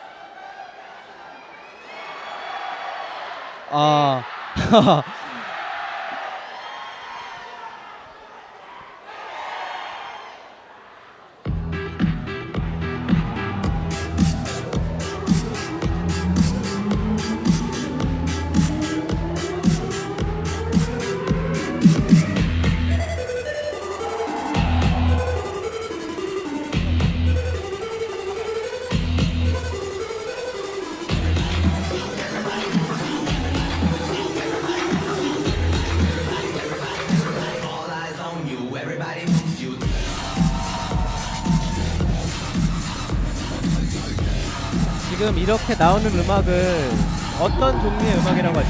S6: 지금 이렇게 나오는 음악을 어떤 종류의 음악이라고 하죠?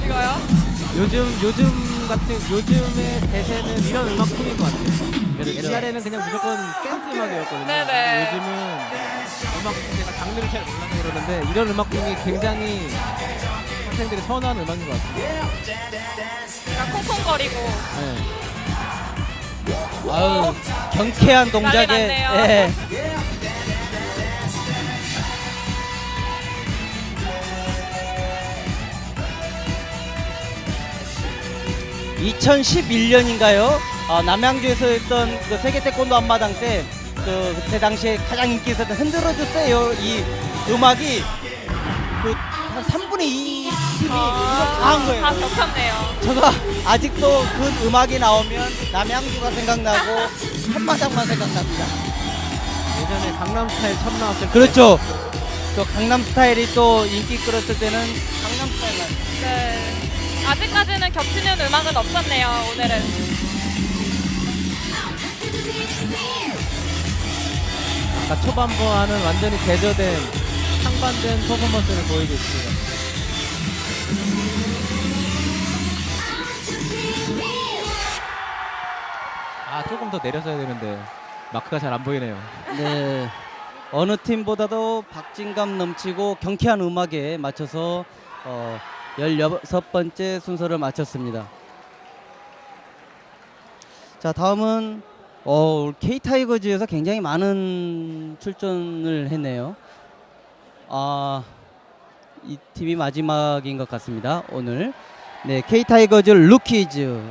S1: 이거요?
S6: 요즘의 대세는 이런 음악풍인 것 같아요. 옛날에는 그냥 무조건 댄스 음악이었거든요.
S1: 네네.
S6: 요즘은 음악 제가 장르를 잘 몰라서 그러는데 이런 음악풍이 굉장히 학생들이 선호하는 음악인 것 같아요.
S1: 약간 콩콩거리고.
S6: 네.
S2: 아유, 경쾌한 동작에
S1: 난리 났네요.
S2: 예. (2011년인가요) 남양주에서 했던 그 세계 태권도 한마당 때 그때 당시에 가장 인기 있었던 흔들어주세요 이 음악이 그 한 3분의 2 팀이 다 한 거예요.
S1: 다 겹쳤네요.
S2: 제가 아직도 그 음악이 나오면 남양주가 생각나고 한마당만 생각납니다.
S6: 예전에 강남스타일 처음 나왔을 때
S2: 그렇죠. 또 강남스타일이 또 인기 끌었을 때는 강남스타일만.
S1: 네. 아직까지는 겹치는 음악은 없었네요, 오늘은.
S6: 아까 초반부와는 완전히 대조된 상반된 퍼포먼스를 보이고 있습니다. 조금 더 내렸어야 되는데 마크가 잘 안 보이네요.
S2: 네. 어느 팀보다도 박진감 넘치고 경쾌한 음악에 맞춰서 16번째 순서를 마쳤습니다. 자, 다음은 K타이거즈에서 굉장히 많은 출전을 했네요. 이 팀이 마지막인 것 같습니다. 오늘. 네, K타이거즈 루키즈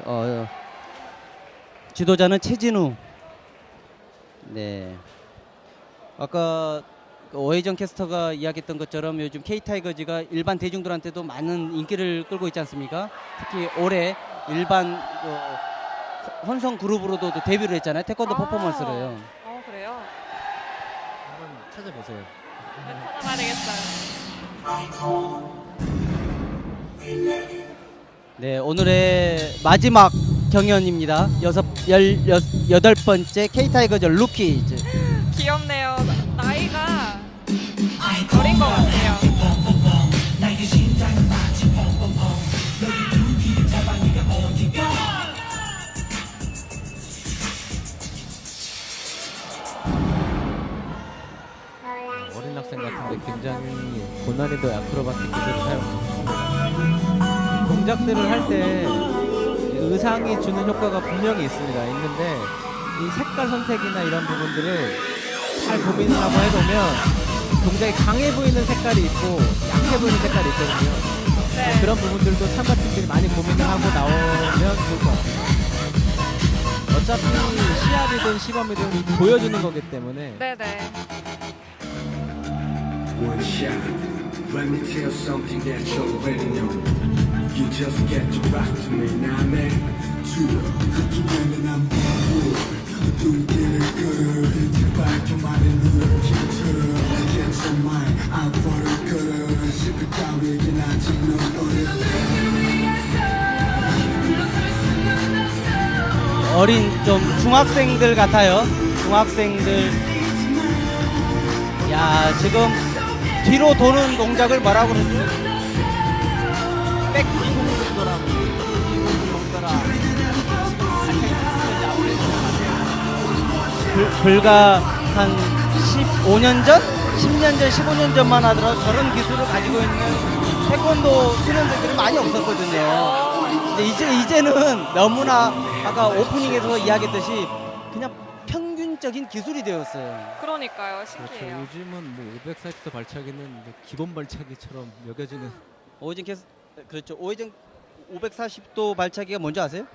S2: 지도자는 최진우. 네. 아까 오해정 캐스터가 이야기했던 것처럼 요즘 K타이거즈가 일반 대중들한테도 많은 인기를 끌고 있지 않습니까? 특히 올해 일반 혼성 그룹으로도 데뷔를 했잖아요. 태권도 퍼포먼스를요.
S1: 그래요?
S6: 한번 찾아보세요.
S1: 네, 찾아봐야 되겠어요.
S2: 네, 오늘의 마지막 경연입니다. 18번째 K타이거즈 루키즈.
S1: 귀엽네요. 나이가 어린 것 같아요.
S6: 어린 학생 같은데 굉장히 고난이도 아크로바틱 기술을 사용합니다. 동작들을 할 때 의상이 주는 효과가 분명히 있는데 이 색깔 선택이나 이런 부분들을 잘 고민을 한번 해보면 동작이 강해 보이는 색깔이 있고 약해 보이는 색깔이 있거든요.
S1: 네.
S6: 그런 부분들도 참가팀들이 많이 고민을 하고 나오면 좋을 것 같아요. 어차피 시합이든 시범이든 보여주는 거기 때문에
S1: 네네.
S7: One shot. Let me tell something that you already know. You just get to rock to me, now man.
S2: 어린 좀 중학생들 같아요. 중학생들. 야, 지금 뒤로 도는 동작을 뭐라고 그랬어요? 백 뒤로 돌아고. 불과 한 15년 전? 10년 전, 15년 전만 하더라도 저런 기술을 가지고 있는 태권도 수련생들이 많이 없었거든요. 근데 이제는 너무나 아까 오프닝에서 이야기했듯이 그냥 평균적인 기술이 되었어요.
S1: 그러니까요.
S6: 그렇죠.
S1: 신기해요.
S6: 요즘은 뭐 540도 발차기는 이제 기본 발차기처럼 여겨지는.
S2: 그렇죠. 오해정 540도 발차기가 뭔지 아세요?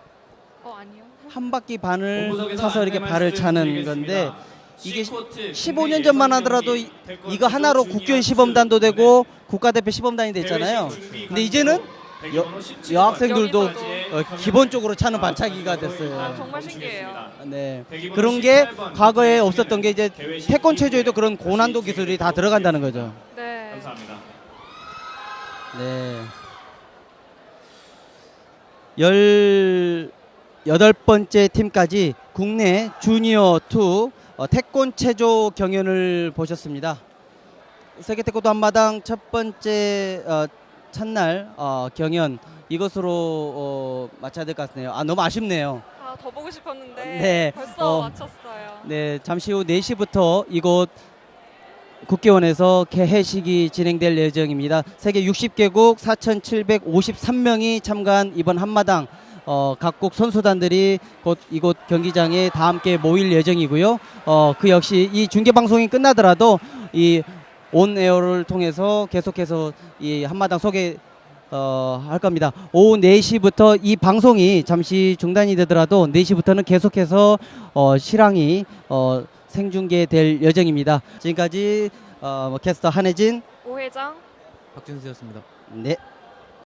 S1: 아니요.
S2: 한 바퀴 반을
S5: 본부석에서
S2: 차서 이렇게
S5: 안내
S2: 발을 차는
S5: 말씀드리겠습니다.
S2: 건데 이게
S5: C코트
S2: 15년 전만 하더라도 이거 하나로 국교회 시범단도 되고 국가대표 시범단이 됐잖아요. 근데 이제는 여학생들도 기본적으로 차는 발차기가 됐어요.
S1: 정말 신기해요.
S2: 네, 그런 게 과거에 없었던 게 이제 태권 체조에도 그런 고난도 기술이 다 들어간다는 거죠.
S1: 네.
S5: 감사합니다.
S2: 네. 18번째 팀까지 국내 주니어 2 태권 체조 경연을 보셨습니다. 세계 태권도 한마당 첫 번째 첫날 경연 이것으로 마쳐야 될 것 같네요. 너무 아쉽네요.
S1: 더 보고 싶었는데
S2: 네,
S1: 벌써 마쳤어요.
S2: 네, 잠시 후 4시부터 이곳 국기원에서 개회식이 진행될 예정입니다. 세계 60개국 4,753명이 참가한 이번 한마당 각국 선수단들이 곧 이곳 경기장에 다 함께 모일 예정이고요. 그 역시 이 중계 방송이 끝나더라도 이 온에어를 통해서 계속해서 이 한마당 소개 할 겁니다. 오후 4시부터 이 방송이 잠시 중단이 되더라도 4시부터는 계속해서 실황이 생중계될 예정입니다. 지금까지 캐스터 한혜진,
S1: 오회장
S6: 박준수였습니다.
S2: 네.